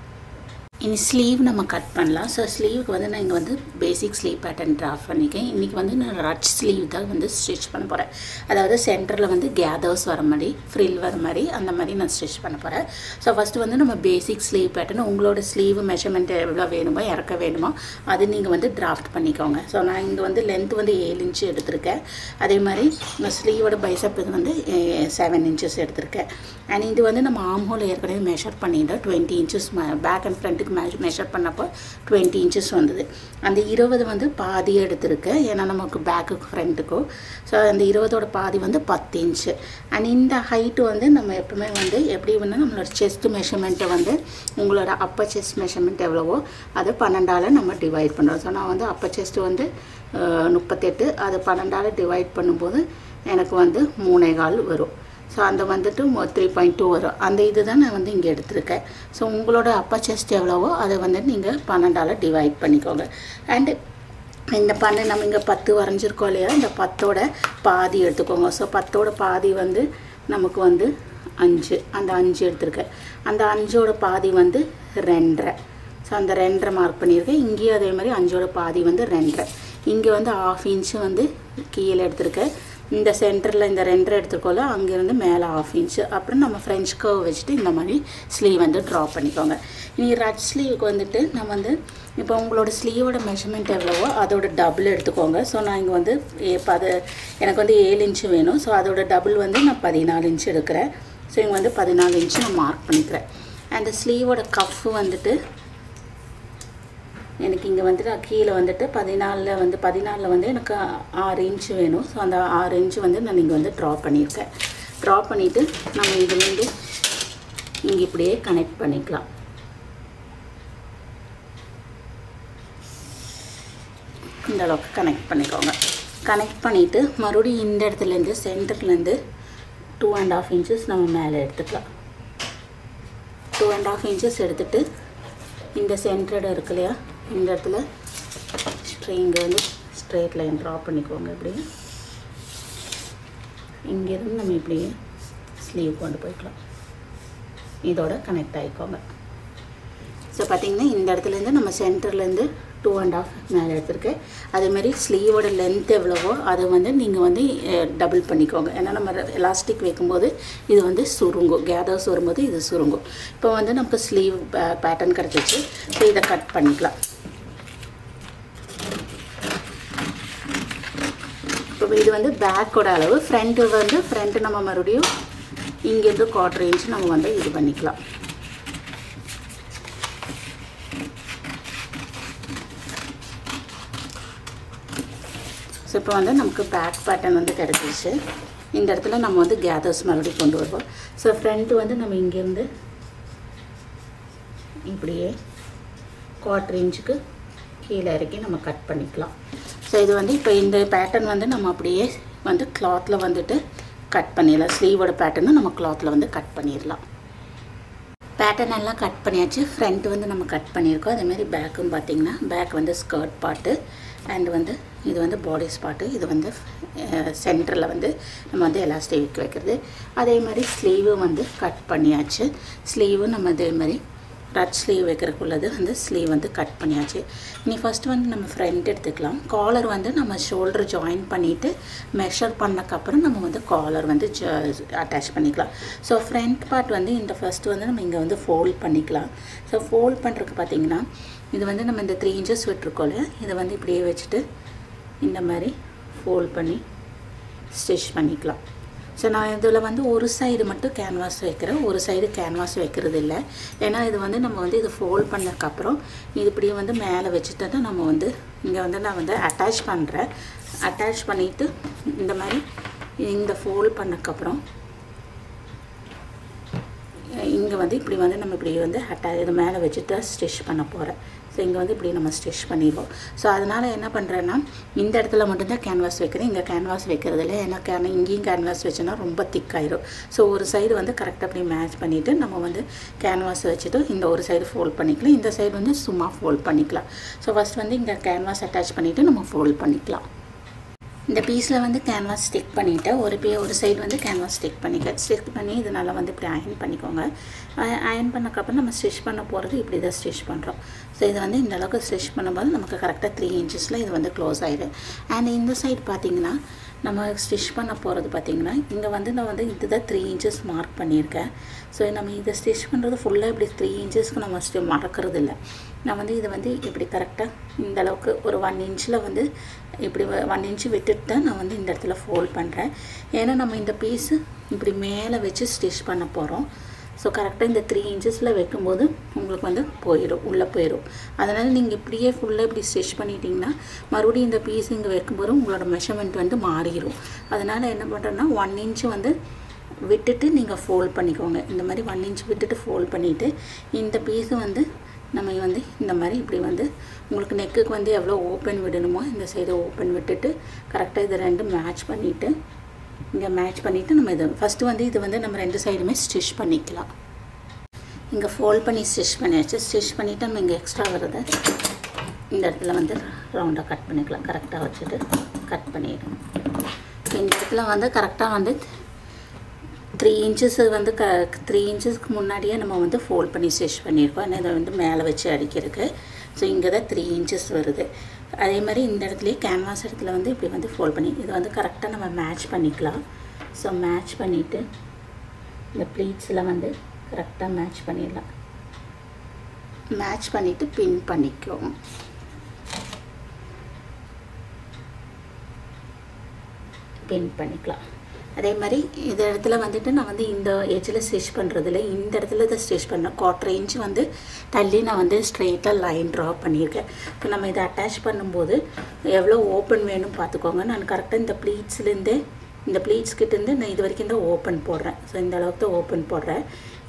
இனி ஸ்லீவ் நம்ம கட் பண்ணலாம். ஸோ ஸ்லீவுக்கு வந்து நான் இங்கே வந்து பேசிக் ஸ்லீவ் பேட்டர்ன் ட்ராஃப்ட் பண்ணிக்கேன். இன்றைக்கி வந்து நான் ரச் ஸ்லீவ் தான் வந்து ஸ்டிச் பண்ண போகிறேன். அதாவது சென்டரில் வந்து கேதர்ஸ் வர மாதிரி ஃப்ரில் வர மாதிரி அந்த மாதிரி நான் ஸ்டிச் பண்ண போகிறேன். ஸோ ஃபஸ்ட்டு வந்து நம்ம பேசிக் ஸ்லீவ் பேட்டர்ன் உங்களோட ஸ்லீவ் மெஷர்மெண்ட் எவ்வளோ வேணுமோ இறக்க வேணுமோ அது நீங்கள் வந்து டிராஃப்ட் பண்ணிக்கோங்க. ஸோ நான் இங்கே வந்து லென்த் வந்து 7 இன்ச்சு எடுத்திருக்கேன். அதே மாதிரி இந்த ஸ்லீவோட பைசப் இது வந்து 7 இன்ச்சஸ் எடுத்திருக்கேன். அண்ட் இது வந்து நம்ம ஆர்ம் ஹோல் ஏற்கனவே மெஷர் பண்ணிட்டோம். 20 இன்ச்சஸ் பேக் அண்ட் ஃப்ரண்ட்டுக்கு மெஷர் பண்ணப்போ 20 இன்ச்சஸ் வந்தது. அந்த 20 வந்து பாதி எடுத்திருக்கேன். ஏன்னா நமக்கு பேக்குக்கு ஃப்ரண்ட்டுக்கும். ஸோ அந்த 20ஓட பாதி வந்து 10 இன்ச்சு. அண்ட் இந்த ஹைட்டு வந்து நம்ம எப்பவுமே வந்து எப்படி வந்து நம்மளோட செஸ்ட் மெஷர்மெண்ட்டை வந்து உங்களோட அப்பர் செஸ்ட் மெஷர்மெண்ட் எவ்வளவோ அதை 12ஆல் நம்ம டிவைட் பண்ணுறோம். ஸோ நான் வந்து அப்பர் செஸ்ட் வந்து 38, அது 12ஆல் டிவைட் பண்ணும்போது எனக்கு வந்து 3.25 வரும். ஸோ அந்த வந்துட்டு 3.2 வரும். அந்த இது தான் நான் வந்து இங்கே எடுத்திருக்கேன். ஸோ உங்களோட அப்பர் செஸ்ட் எவ்வளவோ அதை வந்து நீங்கள் 12ஆல் டிவைட் பண்ணிக்கோங்க. அண்டு இந்த 12 நம்ம இங்கே 10 வரைஞ்சிருக்கோம் இல்லையா, இந்த 10ஓட பாதி எடுத்துக்கோங்க. ஸோ 10ஓட பாதி வந்து நமக்கு வந்து 5, அந்த 5 எடுத்திருக்கேன். அந்த 5ஓட பாதி வந்து 2.5. ஸோ அந்த 2.5 மார்க் பண்ணியிருக்கேன். இங்கேயும் அதே மாதிரி 5ஓட பாதி வந்து 2.5. இங்கே வந்து 1/2 இன்ச்சு வந்து கீழே எடுத்திருக்கேன். இந்த சென்டரில் இந்த 2 எடுத்துக்கோல அங்கேருந்து மேலே 1/2 இன்ச்சு. அப்புறம் நம்ம ஃப்ரெஞ்ச் கர்வ் வச்சுட்டு இந்த மாதிரி ஸ்லீவ் வந்து ட்ரா பண்ணிக்கோங்க. இனி ரட் ஸ்லீவுக்கு வந்துட்டு நம்ம வந்து இப்போ உங்களோட ஸ்லீவோட மெஷர்மெண்ட் எவ்வளவோ அதோட டபுள் எடுத்துக்கோங்க. ஸோ நான் இங்கே வந்து எனக்கு வந்து 7 இன்ச்சு வேணும். ஸோ அதோட டபுள் வந்து நான் 14 இன்ச்சு எடுக்கிறேன். ஸோ இங்கே வந்து 14 இன்ச்சு நான் மார்க் பண்ணிக்கிறேன். அண்ட் ஸ்லீவோட கஃப் வந்துட்டு எனக்கு இங்கே வந்துட்டு கீழே வந்துட்டு 14 வந்து எனக்கு 6 இன்ச்சு வேணும். ஸோ அந்த 6 இன்ச்சு வந்து நான் இங்கே வந்து ட்ரா பண்ணியிருக்கேன். ட்ரா பண்ணிவிட்டு நம்ம இது வந்து இங்கே இப்படியே கனெக்ட் பண்ணிக்கலாம். இந்த அளவுக்கு கனெக்ட் பண்ணிக்கோங்க. கனெக்ட் பண்ணிவிட்டு மறுபடியும் இந்த இடத்துலேருந்து சென்டர்லேருந்து 2.5 இன்ச்சஸ் நம்ம மேலே எடுத்துக்கலாம். 2.5 இன்ச்சஸ் எடுத்துகிட்டு இந்த சென்டர்டு இருக்கு இல்லையா, இந்த இடத்துல இங்கே வந்து ஸ்ட்ரெயிட் லைன் ட்ரா பண்ணிக்கோங்க. இப்படி இங்கேருந்து நம்ம இப்படியே ஸ்லீவ் கொண்டு போய்க்கலாம். இதோட கனெக்ட் ஆகிக்கோங்க. ஸோ பார்த்திங்கன்னா இந்த இடத்துலேருந்து நம்ம சென்டர்லேருந்து 2.5 மேலே எடுத்துருக்கேன். அதேமாதிரி ஸ்லீவோட லென்த் எவ்வளவோ அதை வந்து நீங்கள் வந்து டபுள் பண்ணிக்கோங்க. ஏன்னா நம்ம எலாஸ்டிக் வைக்கும்போது இது வந்து சுருங்கும், கேதர்ஸ் வரும்போது இது சுருங்கும். இப்போ வந்து நமக்கு ஸ்லீவ் பேட்டர்ன் கிடச்சிச்சு. ஸோ இதை கட் பண்ணிக்கலாம். இப்போ இது வந்து பேக்கோட அளவு. ஃப்ரண்ட்டு நம்ம மறுபடியும் இங்கேருந்து 1/4 இன்ச்சு நம்ம வந்து இது பண்ணிக்கலாம். ஸோ இப்போ வந்து நமக்கு பேக் பேட்டர்ன் வந்து கிடச்சிச்சு. இந்த இடத்துல நம்ம வந்து கேதர்ஸ் மறுபடியும் கொண்டு வருவோம். ஸோ ஃப்ரண்ட்டு வந்து நம்ம இங்கேருந்து இப்படியே 1/4 இன்ச்சுக்கு கீழே இறக்கி நம்ம கட் பண்ணிக்கலாம். ஸோ இது வந்து இப்போ இந்த பேட்டர்ன் வந்து நம்ம அப்படியே வந்து கிளாத்தில் வந்துட்டு கட் பண்ணிடலாம். ஸ்லீவோட பேட்டர்னு நம்ம கிளாத்தில் வந்து கட் பண்ணிடலாம். பேட்டர்ன் எல்லாம் கட் பண்ணியாச்சு. ஃப்ரண்ட் வந்து நம்ம கட் பண்ணியிருக்கோம். அதேமாதிரி பேக்கும் பார்த்திங்கன்னா பேக் வந்து ஸ்கர்ட் பார்ட்டு அண்ட் வந்து இது வந்து பாடிஸ் பார்ட்டு. இது வந்து சென்டரில் வந்து நம்ம வந்து எலாஸ்டிக் வைக்கிறது. அதே மாதிரி ஸ்லீவு வந்து கட் பண்ணியாச்சு. ஸ்லீவும் நம்ம இதே மாதிரி ரட் ஸ்லீவ் வைக்கிறதுக்குள்ளது வந்து ஸ்லீவ் வந்து கட் பண்ணியாச்சு. இனி ஃபஸ்ட்டு வந்து நம்ம ஃப்ரண்ட் எடுத்துக்கலாம். காலர் வந்து நம்ம ஷோல்டர் ஜாயின் பண்ணிவிட்டு மெஷர் பண்ணக்கப்புறம் நம்ம வந்து காலர் வந்து அட்டாச் பண்ணிக்கலாம். ஸோ ஃப்ரண்ட் பார்ட் வந்து இந்த ஃபஸ்ட்டு வந்து நம்ம இங்கே வந்து ஃபோல்ட் பண்ணிக்கலாம். ஸோ ஃபோல்ட் பண்ணுறதுக்கு பார்த்திங்கன்னா இது வந்து நம்ம இந்த 3 இன்ச்சஸ் விட்டுருக்கோம். இதை வந்து இப்படியே வச்சுட்டு இந்த மாதிரி ஃபோல்ட் பண்ணி ஸ்டிச் பண்ணிக்கலாம். ஸோ நான் இதில் வந்து ஒரு சைடு மட்டும் கேன்வாஸ் வைக்கிறேன், ஒரு சைடு கேன்வாஸ் வைக்கிறது இல்லை. ஏன்னா இது வந்து நம்ம வந்து இது ஃபோல்ட் பண்ணதுக்கப்புறம் இது இப்படியே வந்து மேலே வச்சுட்டு நம்ம வந்து இங்கே வந்து நான் வந்து அட்டாச் பண்ணுறேன். அட்டாச் பண்ணிவிட்டு இந்த மாதிரி இந்த ஃபோல்ட் பண்ணதுக்கப்புறம் இங்கே வந்து இப்படி வந்து நம்ம இப்படி வந்து இது மேலே வச்சுட்டு ஸ்டிச் பண்ண போகிறேன். ஸோ இங்கே வந்து இப்படி நம்ம ஸ்டிச் பண்ணிடுவோம். ஸோ அதனால் என்ன பண்ணுறேன்னா இந்த இடத்துல மட்டும்தான் கேன்வாஸ் வைக்கிறேன், இங்கே கேன்வாஸ் வைக்கிறது இல்லை. ஏன்னா இங்கேயும் கேன்வாஸ் வச்சோன்னா ரொம்ப திக்காயிடும். ஸோ ஒரு சைடு வந்து கரெக்டாக அப்படி மேட்ச் பண்ணிவிட்டு நம்ம வந்து கேன்வாஸ் வச்சுட்டு இந்த ஒரு சைடு ஃபோல்ட் பண்ணிக்கலாம், இந்த சைடு வந்து சும்மா ஃபோல்ட் பண்ணிக்கலாம். ஸோ ஃபஸ்ட் வந்து இங்கே கேன்வாஸ் அட்டாச் பண்ணிவிட்டு நம்ம ஃபோல்ட் பண்ணிக்கலாம். இந்த பீஸில் வந்து கேன்வாஸ் ஸ்டிக் பண்ணிவிட்டேன். ஒரு சைடு வந்து கேன்வாஸ் ஸ்டிக் பண்ணி இது நல்லா வந்து இப்படி அயன் பண்ணிக்கோங்க. அயன் பண்ணக்கப்புறம் நம்ம ஸ்டிச் பண்ண போகிறது இப்படி தான் ஸ்டிச் பண்ணுறோம். ஸோ இதை வந்து இந்த அளவுக்கு ஸ்டிச் பண்ணும்போது நமக்கு கரெக்டாக 3 இன்ச்சஸில் இது வந்து க்ளோஸ் ஆகிடும். அண்ட் இந்த சைடு பார்த்திங்கன்னா நம்ம ஸ்டிச் பண்ண போகிறது பார்த்திங்கன்னா இங்கே வந்து நான் வந்து இதுதான் 3 இன்ச்சஸ் மார்க் பண்ணியிருக்கேன். ஸோ நம்ம இதை ஸ்டிச் பண்ணுறது ஃபுல்லாக இப்படி 3 இன்ச்சஸ்க்கு நம்ம மறக்கிறது இல்லை. நான் வந்து இதை வந்து இப்படி கரெக்டாக இந்த அளவுக்கு ஒரு 1 இன்ச்சில் வந்து இப்படி 1 இன்ச்சு விட்டுட்டு தான் நான் வந்து இந்த இடத்துல ஃபோல்ட் பண்ணுறேன். ஏன்னா நம்ம இந்த பீஸு இப்படி மேலே வச்சு ஸ்டிச் பண்ண போகிறோம். ஸோ கரெக்டாக இந்த 3 இன்ச்சஸில் வைக்கும்போது உங்களுக்கு வந்து உள்ளே போயிடும். அதனால் நீங்கள் இப்படியே ஃபுல்லாக இப்படி ஸ்டிச் பண்ணிட்டீங்கன்னா மறுபடியும் இந்த பீஸ் இங்கே வைக்கும்போது உங்களோட மெஷர்மெண்ட் வந்து மாறிடும். அதனால் என்ன பண்ணுறேன்னா 1 இன்ச்சு வந்து விட்டுட்டு நீங்கள் ஃபோல்ட் பண்ணிக்கோங்க. இந்த மாதிரி 1 இன்ச் விட்டுட்டு ஃபோல்ட் பண்ணிவிட்டு இந்த பீஸு வந்து நம்ம வந்து இந்த மாதிரி இப்படி வந்து உங்களுக்கு நெக்குக்கு வந்து எவ்வளோ ஓப்பன் விடணுமோ இந்த சைடு ஓப்பன் விட்டுட்டு கரெக்டாக இதை 2 மேட்ச் பண்ணிவிட்டு இங்கே மேட்ச் பண்ணிவிட்டு நம்ம இது ஃபஸ்ட்டு வந்து இது வந்து நம்ம 2 சைடுமே ஸ்டிச் பண்ணிக்கலாம். இங்கே ஃபோல்ட் பண்ணி ஸ்டிச் பண்ணியாச்சு. ஸ்டிச் பண்ணிவிட்டு நம்ம இங்கே எக்ஸ்ட்ரா வரதை இந்த இடத்துல வந்து ரவுண்டாக கட் பண்ணிக்கலாம். கரெக்டாக வச்சுட்டு கட் பண்ணிடணும். இந்த இடத்துல வந்து கரெக்டாக வந்து 3 இன்ச்சஸ் வந்து 3 இன்ச்சஸ்க்கு முன்னாடியே நம்ம வந்து ஃபோல்ட் பண்ணி ஸ்டிச் பண்ணியிருக்கோம். ஏன்னா இதை வந்து மேலே வச்சு அடிக்கிறதுக்கு. ஸோ இங்கே தான் 3 இன்ச்சஸ் வருது. அதே மாதிரி இந்த இடத்துலையே கேன்வாஸ் இடத்துல வந்து இப்படி வந்து ஃபோல்ட் பண்ணி இது வந்து கரெக்டாக நம்ம மேட்ச் பண்ணிக்கலாம். ஸோ மேட்ச் பண்ணிவிட்டு இந்த ப்ளீட்ஸில் வந்து கரெக்டாக மேட்ச் பண்ணிடலாம். மேட்ச் பண்ணிவிட்டு பின் பண்ணிக்குவோம். பின் பண்ணிக்கலாம். அதே மாதிரி இந்த இடத்துல வந்துட்டு நான் வந்து இந்த எட்ஜில் ஸ்டிச் பண்ணுறதுல இந்த இடத்துல இதை ஸ்டிச் பண்ணேன். 1/4 இன்ச் வந்து தள்ளி நான் வந்து ஸ்ட்ரெயிட்டாக லைன் ட்ரா பண்ணியிருக்கேன். இப்போ நம்ம இதை அட்டாச் பண்ணும்போது எவ்வளோ ஓப்பன் வேணும் பார்த்துக்கோங்க. நான் கரெக்டாக இந்த ப்ளீட்ஸ்லேருந்தே இந்த ப்ளீட்ஸ்கிட்டேருந்து நான் இது வரைக்கும் தான் ஓப்பன் போடுறேன். ஸோ இந்த அளவுக்கு தான் ஓப்பன் போடுறேன்.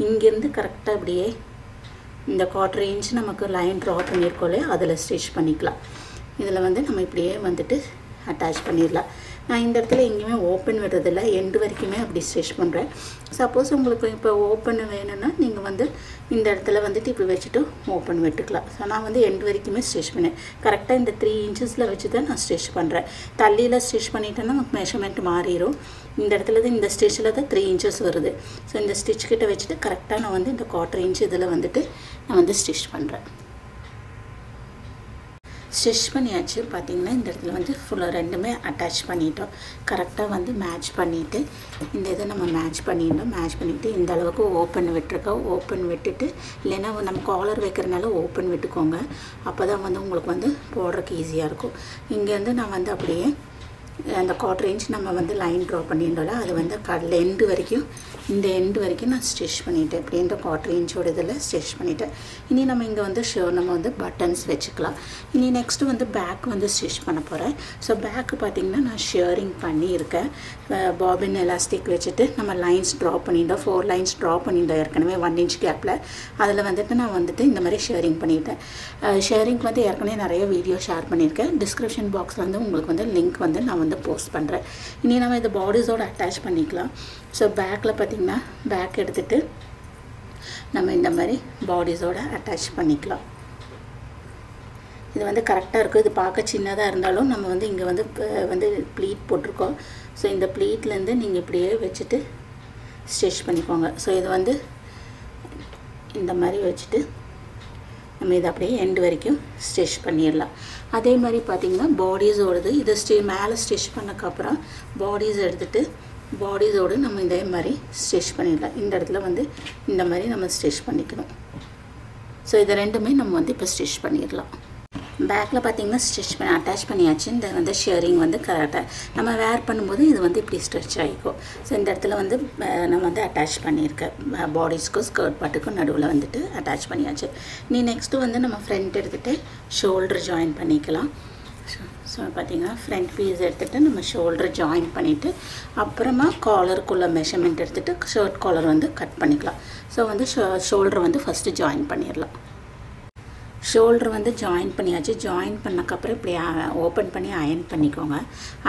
இங்கேருந்து கரெக்டாக இப்படியே இந்த 1/4 இன்ச் நமக்கு லைன் ட்ரா பண்ணியிருக்கோம் இல்லையா, அதில் ஸ்டிச் பண்ணிக்கலாம். இதில் வந்து நம்ம இப்படியே வந்துட்டு அட்டாச் பண்ணிடலாம். நான் இந்த இடத்துல எங்கேயுமே ஓப்பன் விடுறதில்ல, எண்டு வரைக்குமே அப்படி ஸ்டிச் பண்ணுறேன். சப்போஸ் உங்களுக்கு இப்போ ஓப்பன் வேணும்னா நீங்கள் வந்து இந்த இடத்துல வந்துட்டு இப்படி வச்சுட்டு ஓப்பன் விட்டுக்கலாம். ஸோ நான் வந்து எண்டு வரைக்குமே ஸ்டிச் பண்ணேன். கரெக்டாக இந்த 3 இன்ச்சஸில் வச்சு தான் நான் ஸ்டிச் பண்ணுறேன். தள்ளியில் ஸ்டிச் பண்ணிட்டேன்னா நமக்கு மெஷர்மெண்ட் மாறிடும். இந்த இடத்துல தான் இந்த ஸ்டிச்சில் தான் 3 இன்ச்சஸ் வருது. ஸோ இந்த ஸ்டிச் கிட்ட வச்சுட்டு கரெக்டாக நான் வந்து இந்த 1/4 இன்ச் இதில் வந்துட்டு நான் வந்து ஸ்டிச் பண்ணுறேன். ஸ்டிச் பண்ணியாச்சு. பார்த்திங்கன்னா இந்த இடத்துல வந்து ஃபுல்லாக ரெண்டுமே அட்டாச் பண்ணிட்டோம். கரெக்டாக வந்து மேட்ச் பண்ணிவிட்டு இந்த இதை நம்ம மேட்ச் பண்ணிடணும். மேட்ச் பண்ணிவிட்டு இந்த அளவுக்கு ஓப்பன் விட்டுருக்கோம். ஓப்பன் விட்டுட்டு இல்லைன்னா நம்ம காலர் வைக்கிறனால ஓப்பன் விட்டுக்கோங்க. அப்போ தான் வந்து உங்களுக்கு வந்து போடுறதுக்கு ஈஸியாக இருக்கும். இங்கேருந்து நான் வந்து அப்படியே அந்த 1/4 இன்ச் நம்ம வந்து லைன் ட்ரா பண்ணிட்டோம்ல, அது வந்து எண்டு வரைக்கும் இந்த எண்டு வரைக்கும் நான் ஸ்டிச் பண்ணிவிட்டேன். இப்படி இந்த 1/4 இன்ச்சோட இதில் ஸ்டிச் பண்ணிவிட்டேன். இனி நம்ம இங்கே வந்து நம்ம வந்து பட்டன்ஸ் வச்சுக்கலாம். இனி நெக்ஸ்ட்டு வந்து பேக் வந்து ஸ்டிச் பண்ண போகிறேன். ஸோ பேக்கு பார்த்திங்கன்னா நான் ஷியரிங் பண்ணியிருக்கேன். பாபின் எலாஸ்டிக் வச்சுட்டு நம்ம லைன்ஸ் ட்ரா பண்ணிட்டோம். 4 லைன்ஸ் ட்ரா பண்ணிட்டோம் ஏற்கனவே 1 இன்ச் கேப்பில். அதில் வந்துட்டு நான் வந்துட்டு இந்த மாதிரி ஷியரிங் பண்ணிட்டேன். ஷியரிங்க்கு வந்து ஏற்கனவே நிறைய வீடியோ ஷேர் பண்ணியிருக்கேன். டிஸ்கிரிப்ஷன் பாக்ஸில் வந்து உங்களுக்கு வந்து லிங்க் வந்து நான் வந்து போஸ்ட் பண்ணுறேன். இனி நம்ம இதை பாடிஸோடு அட்டாச் பண்ணிக்கலாம். ஸோ பேக்கில் பார்த்திங்கன்னா பேக் எடுத்துகிட்டு நம்ம இந்த மாதிரி பாடிஸோடு அட்டாச் பண்ணிக்கலாம். இது வந்து கரெக்டாக இருக்கும். இது பார்க்க சின்னதாக இருந்தாலும் நம்ம வந்து இங்கே வந்து ப்ளீட் போட்டிருக்கோம். ஸோ இந்த ப்ளீட்லேருந்து நீங்கள் இப்படியே வச்சுட்டு ஸ்டிச் பண்ணிக்கோங்க. ஸோ இது வந்து இந்த மாதிரி வச்சுட்டு நம்ம இதை அப்படியே எண்டு வரைக்கும் ஸ்டிச் பண்ணிடலாம். அதே மாதிரி பார்த்திங்கன்னா பாடிஸோடது இது மேலே ஸ்டிச் பண்ணக்கப்புறம் பாடிஸ் எடுத்துகிட்டு பாடிஸோடு நம்ம இதே மாதிரி ஸ்டிச் பண்ணிடலாம். இந்த இடத்துல வந்து இந்த மாதிரி நம்ம ஸ்டிச் பண்ணிக்கணும். ஸோ இதை ரெண்டுமே நம்ம வந்து இப்போ ஸ்டிச் பண்ணிடலாம். பேக்கில் பார்த்திங்கன்னா ஸ்டிச் பண்ணி அட்டாச் பண்ணியாச்சு. இந்த வந்து ஷியரிங் வந்து கரெக்டாக நம்ம வேர் பண்ணும்போது இது வந்து இப்படி ஸ்ட்ரெச் ஆகிக்கும். ஸோ இந்த இடத்துல வந்து நம்ம வந்து அட்டாச் பண்ணியிருக்கேன். பாடிஸ்க்கும் ஸ்கர்ட் பாட்டுக்கும் நடுவில் வந்துட்டு அட்டாச் பண்ணியாச்சு. நீ நெக்ஸ்ட்டு வந்து நம்ம ஃப்ரண்ட் எடுத்துகிட்டு ஷோல்டர் ஜாயின் பண்ணிக்கலாம். ஸோ பார்த்திங்கன்னா ஃப்ரண்ட் பீஸ் எடுத்துகிட்டு நம்ம ஷோல்டர் ஜாயின் பண்ணிவிட்டு அப்புறமா காலருக்குள்ளே மெஷர்மெண்ட் எடுத்துகிட்டு ஷர்ட் காலர் வந்து கட் பண்ணிக்கலாம். ஸோ வந்து ஷோல்டர் வந்து ஃபஸ்ட்டு ஜாயின் பண்ணிடலாம். ஷோல்டர் வந்து ஜாயின் பண்ணியாச்சு. ஜாயின் பண்ணக்கப்புறம் இப்படி ஓப்பன் பண்ணி அயன் பண்ணிக்கோங்க.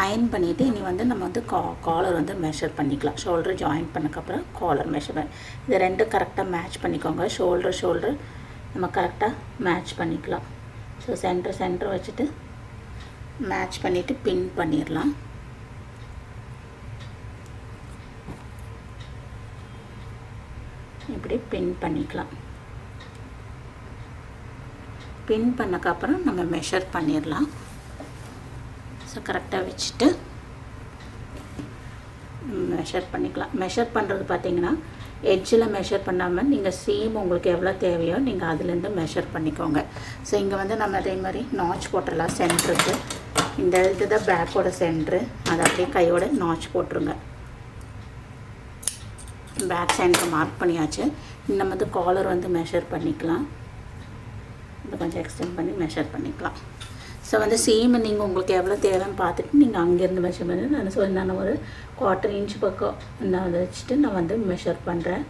அயன் பண்ணிவிட்டு இனி வந்து நம்ம வந்து காலர் வந்து மெஷர் பண்ணிக்கலாம். ஷோல்டர் ஜாயின் பண்ணக்கப்புறம் காலர் மெஷர்மெண்ட் இது ரெண்டும் கரெக்டாக மேட்ச் பண்ணிக்கோங்க. ஷோல்டர் நம்ம கரெக்டாக மேட்ச் பண்ணிக்கலாம். ஸோ சென்டர் வச்சுட்டு மேட்ச் பண்ணிவிட்டு பின் பண்ணிடலாம். இப்படி பின் பண்ணிக்கலாம். பின் பண்ணக்கப்புறம் நம்ம மெஷர் பண்ணிடலாம். ஸோ கரெக்டாக வச்சுட்டு மெஷர் பண்ணிக்கலாம். மெஷர் பண்ணுறது பார்த்திங்கன்னா எட்ஜில் மெஷர் பண்ணாமல் நீங்கள் சீம் உங்களுக்கு எவ்வளோ தேவையோ நீங்கள் அதுலேருந்து மெஷர் பண்ணிக்கோங்க. ஸோ இங்கே வந்து நம்ம அதே மாதிரி நாச் போட்டுடலாம். சென்டருக்கு இந்த இது தான் பேக்கோட சென்ட்ரு. அதை அப்படியே கையோட நாச் போட்டுருங்க. பேக் சென்டர் மார்க் பண்ணியாச்சு. நம்ம வந்து காலர் வந்து மெஷர் பண்ணிக்கலாம். இதை கொஞ்சம் எக்ஸ்டெண்ட் பண்ணி மெஷர் பண்ணிக்கலாம். ஸோ வந்து சீம் நீங்கள் உங்களுக்கு எவ்வளோ தேவைன்னு பார்த்துட்டு நீங்கள் அங்கேருந்து மெஷர் பண்ணி நான் ஒரு 1/4 இன்ச் பக்கம் நான் அதை வச்சுட்டு நான் வந்து மெஷர் பண்ணுறேன்.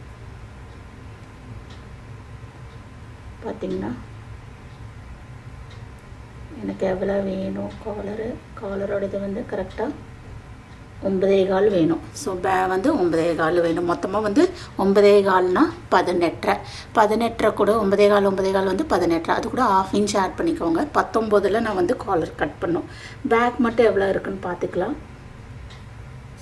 பார்த்திங்கன்னா எனக்கு எவ்வளோ வேணும் காலரோட இது வந்து கரெக்டாக 9.25 வேணும். ஸோ வந்து 9.25 வேணும். மொத்தமாக வந்து 9.25னா 18 கூட 9.25 வந்து 18. அது கூட 1/2 இன்ச் ஆட் பண்ணிக்கோங்க. 19ல் நான் வந்து காலர் கட் பண்ணும். பேக் மட்டும் எவ்வளோ இருக்குன்னு பார்த்துக்கலாம்.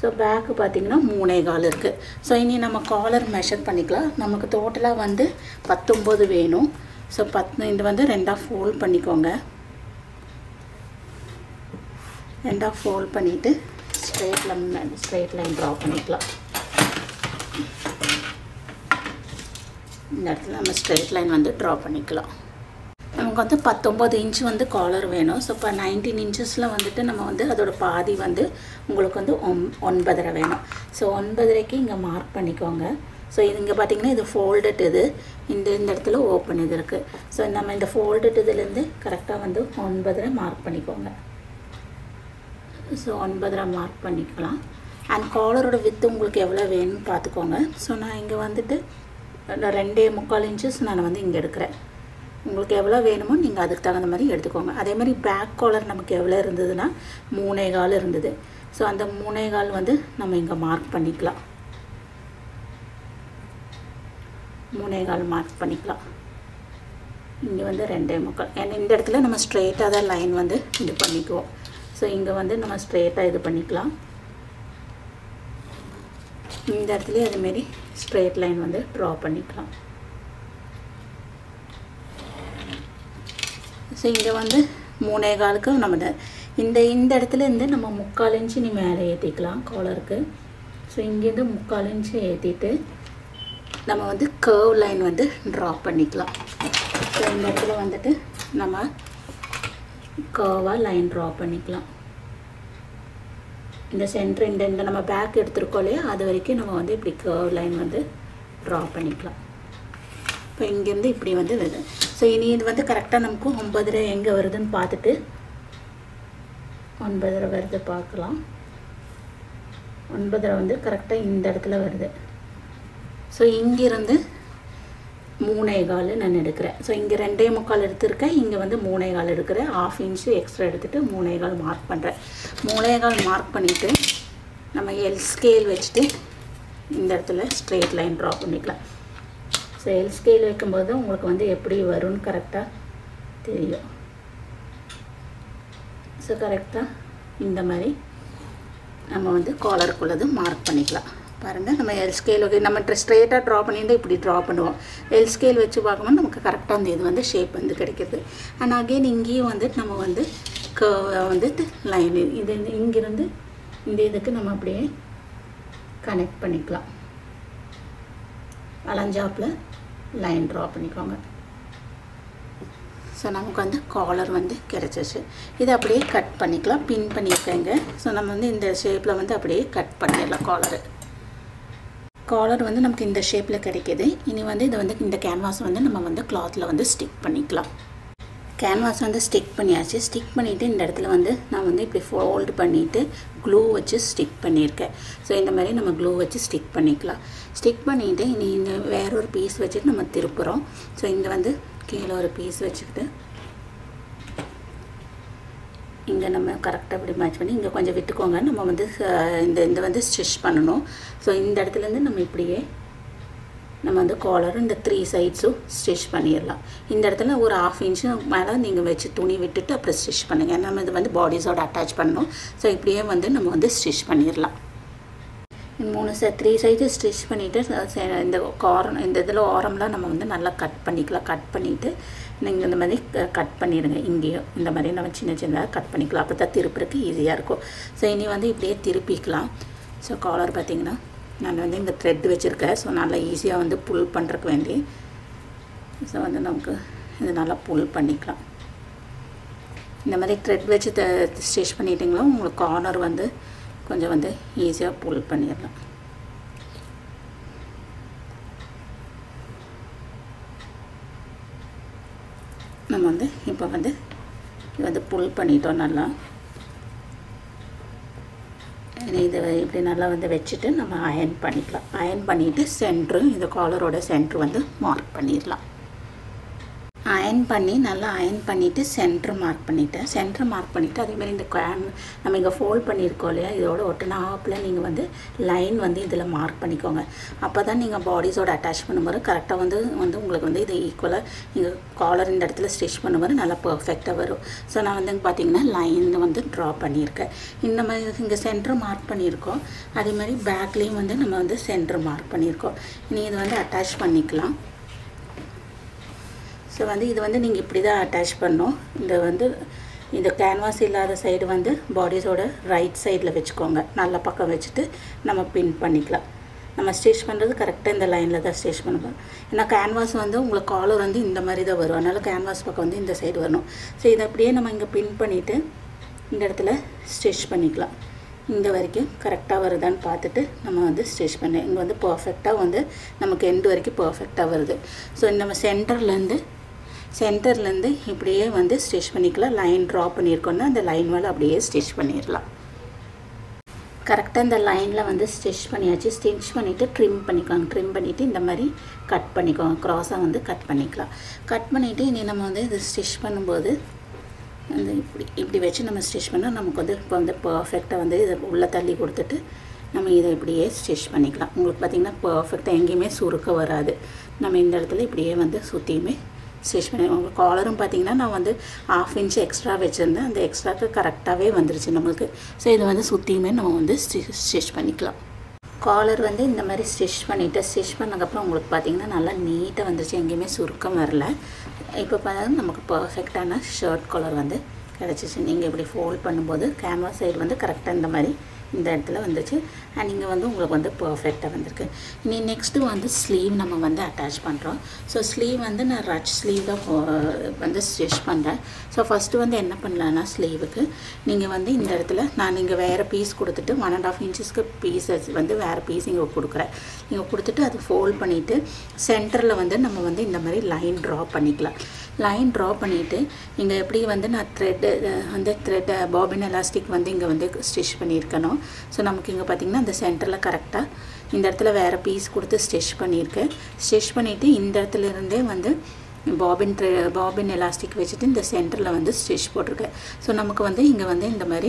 ஸோ பேக்கு பார்த்திங்கன்னா 3.25 இருக்குது. ஸோ இனி நம்ம காலர் மெஷர் பண்ணிக்கலாம். நமக்கு டோட்டலாக வந்து 19 வேணும். ஸோ இது வந்து 2ஆக ஃபோல்ட் பண்ணிக்கோங்க. ரெண்டாக ஃபோல்ட் பண்ணிவிட்டு ஸ்ட்ரெயிட் லைன் ட்ரா பண்ணிக்கலாம். இந்த இடத்துல நம்ம ஸ்ட்ரெயிட் லைன் வந்து ட்ரா பண்ணிக்கலாம். நமக்கு வந்து 19 இன்ச் வந்து காலர் வேணும். ஸோ இப்போ 19 இன்ச்சஸில் வந்துட்டு நம்ம வந்து அதோட பாதி வந்து உங்களுக்கு வந்து 9.5 வேணும். ஸோ 9.5க்கு இங்கே மார்க் பண்ணிக்கோங்க. ஸோ இது இங்கே பார்த்தீங்கன்னா இது ஃபோல்டட், இது இந்த இடத்துல ஓப்பன் இது இருக்குது. ஸோ நம்ம இந்த ஃபோல்டட் இதுலேருந்து கரெக்டாக வந்து 9.5 மார்க் பண்ணிக்கோங்க. ஸோ 9.5 மார்க் பண்ணிக்கலாம். அண்ட் காலரோட வித்து உங்களுக்கு எவ்வளோ வேணும்னு பார்த்துக்கோங்க. ஸோ நான் இங்கே வந்துட்டு 2.25 இன்ச்சஸ் நான் வந்து இங்கே எடுக்கிறேன். உங்களுக்கு எவ்வளோ வேணுமோ நீங்கள் அதுக்கு தகுந்த மாதிரி எடுத்துக்கோங்க. அதே மாதிரி பேக் காலர் நமக்கு எவ்வளோ இருந்ததுன்னா 3.25 இருந்தது. ஸோ அந்த 3.25 வந்து நம்ம இங்கே மார்க் பண்ணிக்கலாம். 3.25 மார்க் பண்ணிக்கலாம். இங்கே வந்து 2.25. ஏன்னா இந்த இடத்துல நம்ம ஸ்ட்ரெயிட்டாக தான் லைன் வந்து இது பண்ணிக்குவோம். ஸோ இங்கே வந்து நம்ம ஸ்ட்ரெயிட்டாக இது பண்ணிக்கலாம். இந்த இடத்துலையும் அதுமாரி ஸ்ட்ரெயிட் லைன் வந்து ட்ரா பண்ணிக்கலாம். ஸோ இங்கே வந்து 3.25க்கு நம்ம இந்த இடத்துல இருந்து நம்ம 3/4 இன்ச்சு நீ மேலே ஏற்றிக்கலாம் காலருக்கு. ஸோ இங்கேருந்து 3/4 இன்ச்சு ஏற்றிட்டு நம்ம வந்து கர்வ் லைன் வந்து ட்ரா பண்ணிக்கலாம். ஸோ இந்த இடத்துல வந்துட்டு நம்ம கர்வாக லைன் ட்ரா பண்ணிக்கலாம். இந்த சென்டர் இந்த நம்ம பேக் எடுத்துருக்கோம் இல்லையா, அது வரைக்கும் நம்ம வந்து இப்படி கர்வ் லைன் வந்து ட்ரா பண்ணிக்கலாம். இப்போ இங்கேருந்து இப்படி வந்து வருது. ஸோ இனி இது வந்து கரெக்டாக நமக்கு 9.5 எங்கே வருதுன்னு பார்த்துட்டு 9.5 வருது பார்க்கலாம். 9.5 வந்து கரெக்டாக இந்த இடத்துல வருது. ஸோ இங்கேருந்து 3.25 நான் எடுக்கிறேன். ஸோ இங்கே 2.25 எடுத்துருக்கேன், இங்கே வந்து 3.25 எடுக்கிறேன். 1/2 இன்ச்சு எக்ஸ்ட்ரா எடுத்துகிட்டு 3.25 மார்க் பண்ணுறேன். 3.25 மார்க் பண்ணிவிட்டு நம்ம எல் ஸ்கேல் வச்சுட்டு இந்த இடத்துல ஸ்ட்ரெயிட் லைன் ட்ரா பண்ணிக்கலாம். ஸோ எல் ஸ்கேல் வைக்கும்போது உங்களுக்கு வந்து எப்படி வரும்னு கரெக்டாக தெரியும். ஸோ கரெக்டாக இந்த மாதிரி நம்ம வந்து காலருக்குள்ளது மார்க் பண்ணிக்கலாம். பாருங்கள், நம்ம எல் ஸ்கேல் நம்ம ஸ்ட்ரெயிட்டாக ட்ரா பண்ணியிருந்தால் இப்படி ட்ரா பண்ணுவோம். எல் ஸ்கேல் வச்சு பார்க்கும்போது நமக்கு கரெக்டாக அந்த இது வந்து ஷேப் வந்து கிடைக்கிது. அண்ட் அகெயின் இங்கேயும் வந்துட்டு நம்ம வந்து வந்துட்டு லைன் இது இங்கிருந்து இந்த இதுக்கு நம்ம அப்படியே கனெக்ட் பண்ணிக்கலாம். அலஞ்சாப்பில் லைன் ட்ரா பண்ணிக்கோங்க. ஸோ நமக்கு வந்து காலர் வந்து கிடச்சிச்சு. இதை அப்படியே கட் பண்ணிக்கலாம். பின் பண்ணியிருக்கேங்க. ஸோ நம்ம வந்து இந்த ஷேப்பில் வந்து அப்படியே கட் பண்ணிடலாம். காலர் வந்து நமக்கு இந்த ஷேப்பில் கிடைக்கிது. இனி வந்து இதை வந்து இந்த கேன்வாஸ் வந்து நம்ம வந்து கிளாத்தில் வந்து ஸ்டிக் பண்ணிக்கலாம். கேன்வாஸ் வந்து ஸ்டிக் பண்ணியாச்சு. ஸ்டிக் பண்ணிவிட்டு இந்த இடத்துல வந்து நான் வந்து இப்படி ஃபோல்டு பண்ணிவிட்டு க்ளூ வச்சு ஸ்டிக் பண்ணியிருக்கேன். ஸோ இந்த மாதிரி நம்ம க்ளூ வச்சு ஸ்டிக் பண்ணிக்கலாம். ஸ்டிக் பண்ணிவிட்டு இனி இந்த வேற ஒரு பீஸ் வச்சுட்டு நம்ம திருப்புறோம். ஸோ இங்கே வந்து கீழே ஒரு பீஸ் வச்சுக்கிட்டு இங்கே நம்ம கரெக்டாக இப்படி மேட்ச் பண்ணி இங்கே கொஞ்சம் விட்டுக்கோங்க. நம்ம வந்து இந்த வந்து ஸ்டிச் பண்ணணும். ஸோ இந்த இடத்துலேருந்து நம்ம இப்படியே நம்ம வந்து காலரும் இந்த 3 சைட்ஸும் ஸ்டிச் பண்ணிடலாம். இந்த இடத்துல ஒரு 1/2 இன்ச்சு மேலே நீங்கள் வச்சு துணி விட்டுட்டு அப்புறம் ஸ்டிச் பண்ணுங்கள். நம்ம இது வந்து பாடிஸோடு அட்டாச் பண்ணணும். ஸோ இப்படியே வந்து நம்ம வந்து ஸ்டிச் பண்ணிடலாம். 3 சைடு ஸ்டிச் பண்ணிவிட்டு இந்த இதில் ஓரம்லாம் நம்ம வந்து நல்லா கட் பண்ணிக்கலாம். கட் பண்ணிவிட்டு நீங்கள் இந்த மாதிரி கட் பண்ணிடுங்க. இங்கேயும் இந்த மாதிரி நம்ம சின்னதாக கட் பண்ணிக்கலாம். அப்போ தான் திருப்புறதுக்கு ஈஸியாக இருக்கும். ஸோ இனி வந்து இப்படியே திருப்பிக்கலாம். ஸோ காலர் பார்த்திங்கன்னா நான் வந்து இந்த த்ரெட் வச்சுருக்கேன். ஸோ நல்லா ஈஸியாக வந்து புல் பண்ணுறதுக்கு வேண்டி ஸோ வந்து நமக்கு இது நல்லா புல் பண்ணிக்கலாம். இந்த மாதிரி த்ரெட் வச்சு ஸ்டிச் பண்ணிட்டிங்களோ உங்களுக்கு கார்னர் வந்து கொஞ்சம் வந்து ஈஸியாக புல் பண்ணிடலாம். நம்ம வந்து இப்போ வந்து இது வந்து புல் பண்ணிட்டோம். நல்லா இதை இப்படி நல்லா வந்து வச்சுட்டு நம்ம அயன் பண்ணிக்கலாம். அயன் பண்ணிவிட்டு சென்ட்ரு இந்த காலரோட சென்ட்ரு வந்து மார்க் பண்ணிடலாம். அயன் பண்ணி நல்லா அயன் பண்ணிவிட்டு சென்ட்ரு மார்க் பண்ணிவிட்டேன். சென்ட்ரு மார்க் பண்ணிவிட்டு அதேமாதிரி இந்த நம்ம இங்கே ஃபோல்ட் பண்ணியிருக்கோம் இல்லையா, இதோட ஒட்டினாப்பில் நீங்கள் வந்து லைன் வந்து இதில் மார்க் பண்ணிக்கோங்க. அப்போ தான் நீங்கள் பாடிஸோட அட்டாச் பண்ணும்போது கரெக்டாக வந்து உங்களுக்கு வந்து இது ஈக்குவலாக நீங்கள் காலர் இந்த இடத்துல ஸ்டிச் பண்ணும்போது நல்லா பர்ஃபெக்டாக வரும். ஸோ நான் வந்து பார்த்திங்கன்னா லைன் வந்து ட்ரா பண்ணியிருக்கேன். இந்த மாதிரி இங்கே சென்ட்ரு மார்க் பண்ணியிருக்கோம். அதே மாதிரி பேக்லேயும் வந்து நம்ம வந்து சென்ட்ரு மார்க் பண்ணியிருக்கோம். இனி இது வந்து அட்டாச் பண்ணிக்கலாம். ஸோ வந்து இது வந்து நீங்கள் இப்படி தான் அட்டாச் பண்ணணும். இந்த வந்து இந்த கேன்வாஸ் இல்லாத சைடு வந்து பாடிஸோட ரைட் சைடில் வச்சுக்கோங்க. நல்ல பக்கம் வச்சுட்டு நம்ம பின் பண்ணிக்கலாம். நம்ம ஸ்டிச் பண்ணுறது கரெக்டாக இந்த லைனில் தான் ஸ்டிச் பண்ணுவோம். ஏன்னா கேன்வாஸ் வந்து உங்களுக்கு காலர் வந்து இந்த மாதிரி தான் வரும். அதனால் கேன்வாஸ் பக்கம் வந்து இந்த சைடு வரணும். ஸோ இதை அப்படியே நம்ம இங்கே பின் பண்ணிவிட்டு இந்த இடத்துல ஸ்டிச் பண்ணிக்கலாம். இந்த வரைக்கும் கரெக்டாக வருதான்னு பார்த்துட்டு நம்ம வந்து ஸ்டிச் பண்ணி இங்கே வந்து பர்ஃபெக்டாக வந்து நமக்கு எண்டு வரைக்கும் பர்ஃபெக்டாக வருது. ஸோ நம்ம சென்டர்லேருந்து இப்படியே வந்து ஸ்டிச் பண்ணிக்கலாம். லைன் ட்ரா பண்ணியிருக்கோன்னா அந்த லைன் மேலே அப்படியே ஸ்டிச் பண்ணிடலாம். கரெக்டாக இந்த லைனில் வந்து ஸ்டிச் பண்ணியாச்சு. ஸ்டிச் பண்ணிவிட்டு ட்ரிம் பண்ணிக்கோங்க. ட்ரிம் பண்ணிவிட்டு இந்த மாதிரி கட் பண்ணிக்கோங்க. க்ராஸாக வந்து கட் பண்ணிக்கலாம். கட் பண்ணிவிட்டு இனி நம்ம வந்து இது ஸ்டிச் பண்ணும்போது அந்த இப்படி வச்சு நம்ம ஸ்டிச் பண்ணால் நமக்கு வந்து இப்போ வந்து பர்ஃபெக்டாக வந்து இதை உள்ளே தள்ளி கொடுத்துட்டு நம்ம இதை இப்படியே ஸ்டிச் பண்ணிக்கலாம். உங்களுக்கு பார்த்திங்கன்னா பர்ஃபெக்டாக எங்கேயுமே சுருக்க வராது. நம்ம இந்த இடத்துல இப்படியே வந்து சுற்றியுமே ஸ்டிச் பண்ணி உங்களுக்கு காலரும் பார்த்திங்கன்னா நான் வந்து 1/2 இன்ச் எக்ஸ்ட்ரா வச்சுருந்தேன். அந்த எக்ஸ்ட்ராக்கு கரெக்டாகவே வந்துருச்சு நம்மளுக்கு. ஸோ இதை வந்து சுற்றியுமே நம்ம வந்து ஸ்டிச் பண்ணிக்கலாம். காலர் வந்து இந்த மாதிரி ஸ்டிச் பண்ணதுக்கப்புறம் உங்களுக்கு பார்த்திங்கன்னா நல்லா நீட்டாக வந்துருச்சு. எங்கேயுமே சுருக்கம் வரல. இப்போ பார்த்தா நமக்கு பர்ஃபெக்டான ஷர்ட் காலர் வந்து கிடச்சிச்சு. நீங்கள் இப்படி ஃபோல்ட் பண்ணும்போது கேன்வாஸ் சைடு வந்து கரெக்டாக இந்த மாதிரி இந்த இடத்துல வந்துச்சு. அண்ட் இங்கே வந்து உங்களுக்கு வந்து பர்ஃபெக்டாக வந்திருக்கு. இனி நெக்ஸ்ட்டு வந்து ஸ்லீவ் நம்ம வந்து அட்டாச் பண்ணுறோம். ஸோ ஸ்லீவ் வந்து நான் ரச் ஸ்லீவ் தான் வந்து ஸ்டிச் பண்ணுறேன். ஸோ ஃபஸ்ட்டு வந்து என்ன பண்ணலான்னா ஸ்லீவுக்கு நீங்கள் வந்து இந்த இடத்துல நான் இங்கே வேறு பீஸ் கொடுத்துட்டு 1.5 இன்ச்சஸ்க்கு பீஸஸ் வந்து வேறு பீஸ் இங்கே கொடுக்குறேன். இங்கே கொடுத்துட்டு அது ஃபோல்ட் பண்ணிவிட்டு சென்டரில் வந்து நம்ம வந்து இந்த மாதிரி லைன் ட்ரா பண்ணிக்கலாம். லைன் ட்ரா பண்ணிவிட்டு இங்கே எப்படி வந்து நான் த்ரெட் பாபின் எலாஸ்டிக் வந்து இங்கே வந்து ஸ்டிச் பண்ணியிருக்கணும். ஸோ நமக்கு இங்கே பார்த்திங்கன்னா இந்த சென்டரில் கரெக்டாக இந்த இடத்துல வேறு பீஸ் கொடுத்து ஸ்டிச் பண்ணியிருக்கேன். ஸ்டிச் பண்ணிவிட்டு இந்த இடத்துல இருந்தே வந்து பாபின் எலாஸ்டிக் வச்சுட்டு இந்த சென்டரில் வந்து ஸ்டிச் போட்டிருக்கேன். ஸோ நமக்கு வந்து இங்கே வந்து இந்த மாதிரி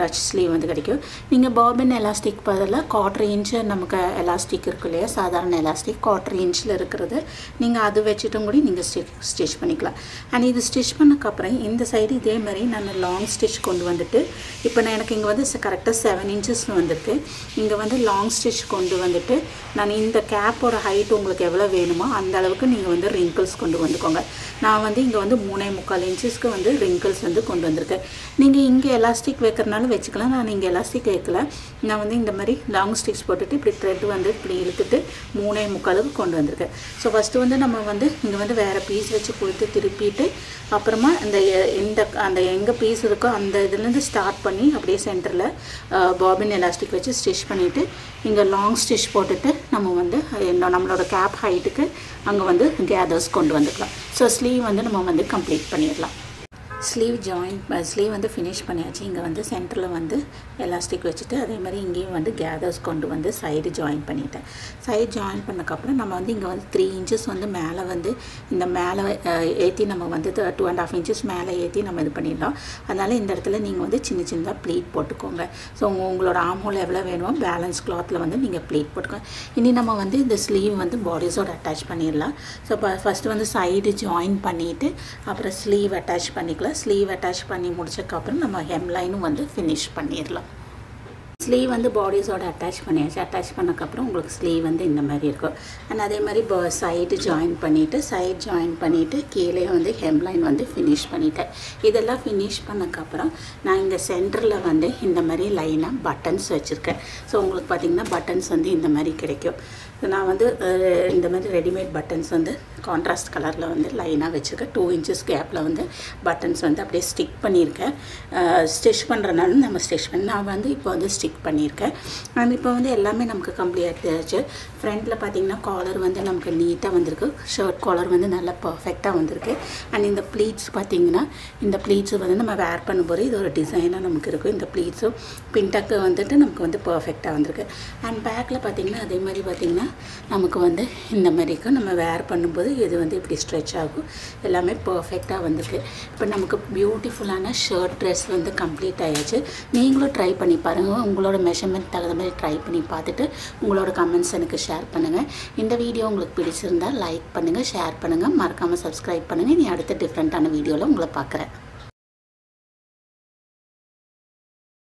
ரச் ஸ்லீவ் வந்து கிடைக்கும். நீங்கள் பாபின் எலாஸ்டிக் பதிலாக 1/4 இன்ச்சு நமக்கு எலாஸ்டிக் இருக்கு இல்லையா, சாதாரண எலாஸ்டிக் 1/4 இன்ச்சில் இருக்கிறது நீங்கள் அது வச்சுட்டும் கூட நீங்கள் ஸ்டிச் பண்ணிக்கலாம். அண்ட் இது ஸ்டிச் பண்ணக்கப்புறம் இந்த சைடு இதே மாதிரி நான் லாங் ஸ்டிச் கொண்டு வந்துட்டு இப்போ நான் எனக்கு இங்கே வந்து கரெக்டாக 7 இன்ச்சஸ்னு வந்திருக்கு. இங்கே வந்து லாங் ஸ்டிச் கொண்டு வந்துட்டு நான் இந்த கேப்போட ஹைட் உங்களுக்கு எவ்வளோ வேணுமோ அந்த அளவுக்கு நீங்கள் வந்து ரிங்கிள்ஸ் கொண்டு வந்துக்கோங்க. நான் வந்து இங்கே வந்து 3.25 இன்ச்சஸ்க்கு வந்து ரிங்கிள்ஸ் வந்து கொண்டு வந்திருக்கேன். நீங்கள் இங்கே எலாஸ்டிக் வைக்கிறனாலும் வச்சுக்கலாம். நான் இங்கே எலாஸ்டிக் வைக்கல. நான் வந்து இந்த மாதிரி லாங் ஸ்டிச் போட்டுட்டு இப்படி த்ரெட் வந்து இப்படி இழுத்துட்டு 3.25 கொண்டு வந்திருக்கேன். ஸோ ஃபஸ்ட்டு வந்து நம்ம வந்து இங்கே வந்து வேறு பீஸ் வச்சு கொடுத்து திருப்பிட்டு அப்புறமா அந்த எங்கே பீஸ் இருக்கோ அந்த இதுலேருந்து ஸ்டார்ட் பண்ணி அப்படியே சென்டரில் பாபின் எலாஸ்டிக் வச்சு ஸ்டிச் பண்ணிவிட்டு இங்கே லாங் ஸ்டிச் போட்டுட்டு நம்ம வந்து நம்மளோட கேப் ஹைட்டுக்கு அங்கே வந்து கேதர்ஸ் கொண்டு வந்துக்கலாம். ஸோ ஸ்லீவ் வந்து நம்ம வந்து கம்ப்ளீட் பண்ணிடலாம். ஸ்லீவ் வந்து ஃபினிஷ் பண்ணியாச்சு. இங்கே வந்து சென்டரில் வந்து எலாஸ்டிக் வச்சுட்டு அதே மாதிரி இங்கேயும் வந்து கேதர்ஸ் கொண்டு வந்து சைடு ஜாயின் பண்ணிட்டேன். சைடு ஜாயின் பண்ணக்கப்புறம் நம்ம வந்து இங்கே வந்து 3 இன்ச்சஸ் வந்து மேலே வந்து இந்த மேலே ஏற்றி நம்ம வந்து 2.5 இன்ச்சஸ் மேலே ஏற்றி நம்ம இது பண்ணிடலாம். அதனால் இந்த இடத்துல நீங்கள் வந்து சின்ன சின்னதாக ப்ளீட் போட்டுக்கோங்க. ஸோ உங்களோட ஆம்ஹோல் எவ்வளோ வேணுமோ பேலன்ஸ் கிளாத்தில் வந்து நீங்கள் ப்ளீட் போட்டுக்கோங்க. இனி நம்ம வந்து இந்த ஸ்லீவ் வந்து பாடிஸோடு அட்டாச் பண்ணிடலாம். ஸோ ஃபஸ்ட்டு வந்து சைடு ஜாயின் பண்ணிவிட்டு அப்புறம் ஸ்லீவ் அட்டாச் பண்ணிக்கலாம். ஸ்லீவ் அட்டாச் பண்ணி முடிச்சதுக்கப்புறம் நம்ம ஹெம்லைனும் வந்து ஃபினிஷ் பண்ணிடலாம். ஸ்லீவ் வந்து பாடிஸோட அட்டாச் பண்ணியாச்சு. அட்டாச் பண்ணக்கப்புறம் உங்களுக்கு ஸ்லீவ் வந்து இந்த மாதிரி இருக்கும். அண்ட் அதே மாதிரி சைடு ஜாயின் பண்ணிவிட்டு கீழே வந்து ஹெம்லைன் வந்து ஃபினிஷ் பண்ணிட்டேன். இதெல்லாம் ஃபினிஷ் பண்ணக்கப்புறம் நான் இங்கே சென்டரில் வந்து இந்த மாதிரி லைனாக பட்டன்ஸ் வச்சுருக்கேன். ஸோ உங்களுக்கு பார்த்திங்கன்னா பட்டன்ஸ் வந்து இந்த மாதிரி கிடைக்கும். நான் வந்து இந்த மாதிரி ரெடிமேட் பட்டன்ஸ் வந்து கான்ட்ராஸ்ட் கலரில் வந்து லைனாக வச்சுருக்கேன். 2 இன்ச்சஸ் கேப்பில் வந்து பட்டன்ஸ் வந்து அப்படியே ஸ்டிக் பண்ணியிருக்கேன். ஸ்டிச் பண்ணுறனாலும் நம்ம ஸ்டிச் பண்ணி நான் வந்து இப்போ வந்து ஸ்டிக் பண்ணியிருக்கேன். அண்ட் இப்போ வந்து எல்லாமே நமக்கு கம்ப்ளீட் ஆகிடுச்சு. ஃப்ரண்ட்டில் பார்த்திங்கன்னா காலர் வந்து நமக்கு நீட்டாக வந்திருக்கு. ஷர்ட் காலர் வந்து நல்லா பர்ஃபெக்டாக வந்திருக்கு. அண்ட் இந்த ப்ளீட்ஸ் பார்த்திங்கன்னா இந்த ப்ளீட்ஸு வந்து நம்ம வேர் பண்ணும்போது இது ஒரு டிசைனாக நமக்கு இருக்கும். இந்த ப்ளீட்ஸும் பின்டக்கு வந்துட்டு நமக்கு வந்து பர்ஃபெக்டாக வந்திருக்கு. அண்ட் பேக்கில் பார்த்திங்கன்னா அதே மாதிரி பார்த்திங்கன்னா நமக்கு வந்து இந்த மாதிரி இருக்கும். நம்ம வேர் பண்ணும்போது இது வந்து இப்படி ஸ்ட்ரெச் ஆகும். எல்லாமே பர்ஃபெக்டாக வந்திருக்கு. இப்போ நமக்கு பியூட்டிஃபுல்லான ஷர்ட் ட்ரெஸ் வந்து கம்ப்ளீட் ஆகிடுச்சு. நீங்களும் ட்ரை பண்ணி பாருங்கள். உங்களோட மெஷர்மெண்ட் தகுந்த மாதிரி ட்ரை பண்ணி பார்த்துட்டு உங்களோட கமெண்ட்ஸ் எனக்கு ஷேர் பண்ணுங்கள். இந்த வீடியோ உங்களுக்கு பிடிச்சிருந்தால் லைக் பண்ணுங்கள், ஷேர் பண்ணுங்கள், மறக்காமல் சப்ஸ்கிரைப் பண்ணுங்கள். நீ அடுத்த டிஃப்ரெண்ட்டான வீடியோவில் உங்களை பார்க்குறேன்.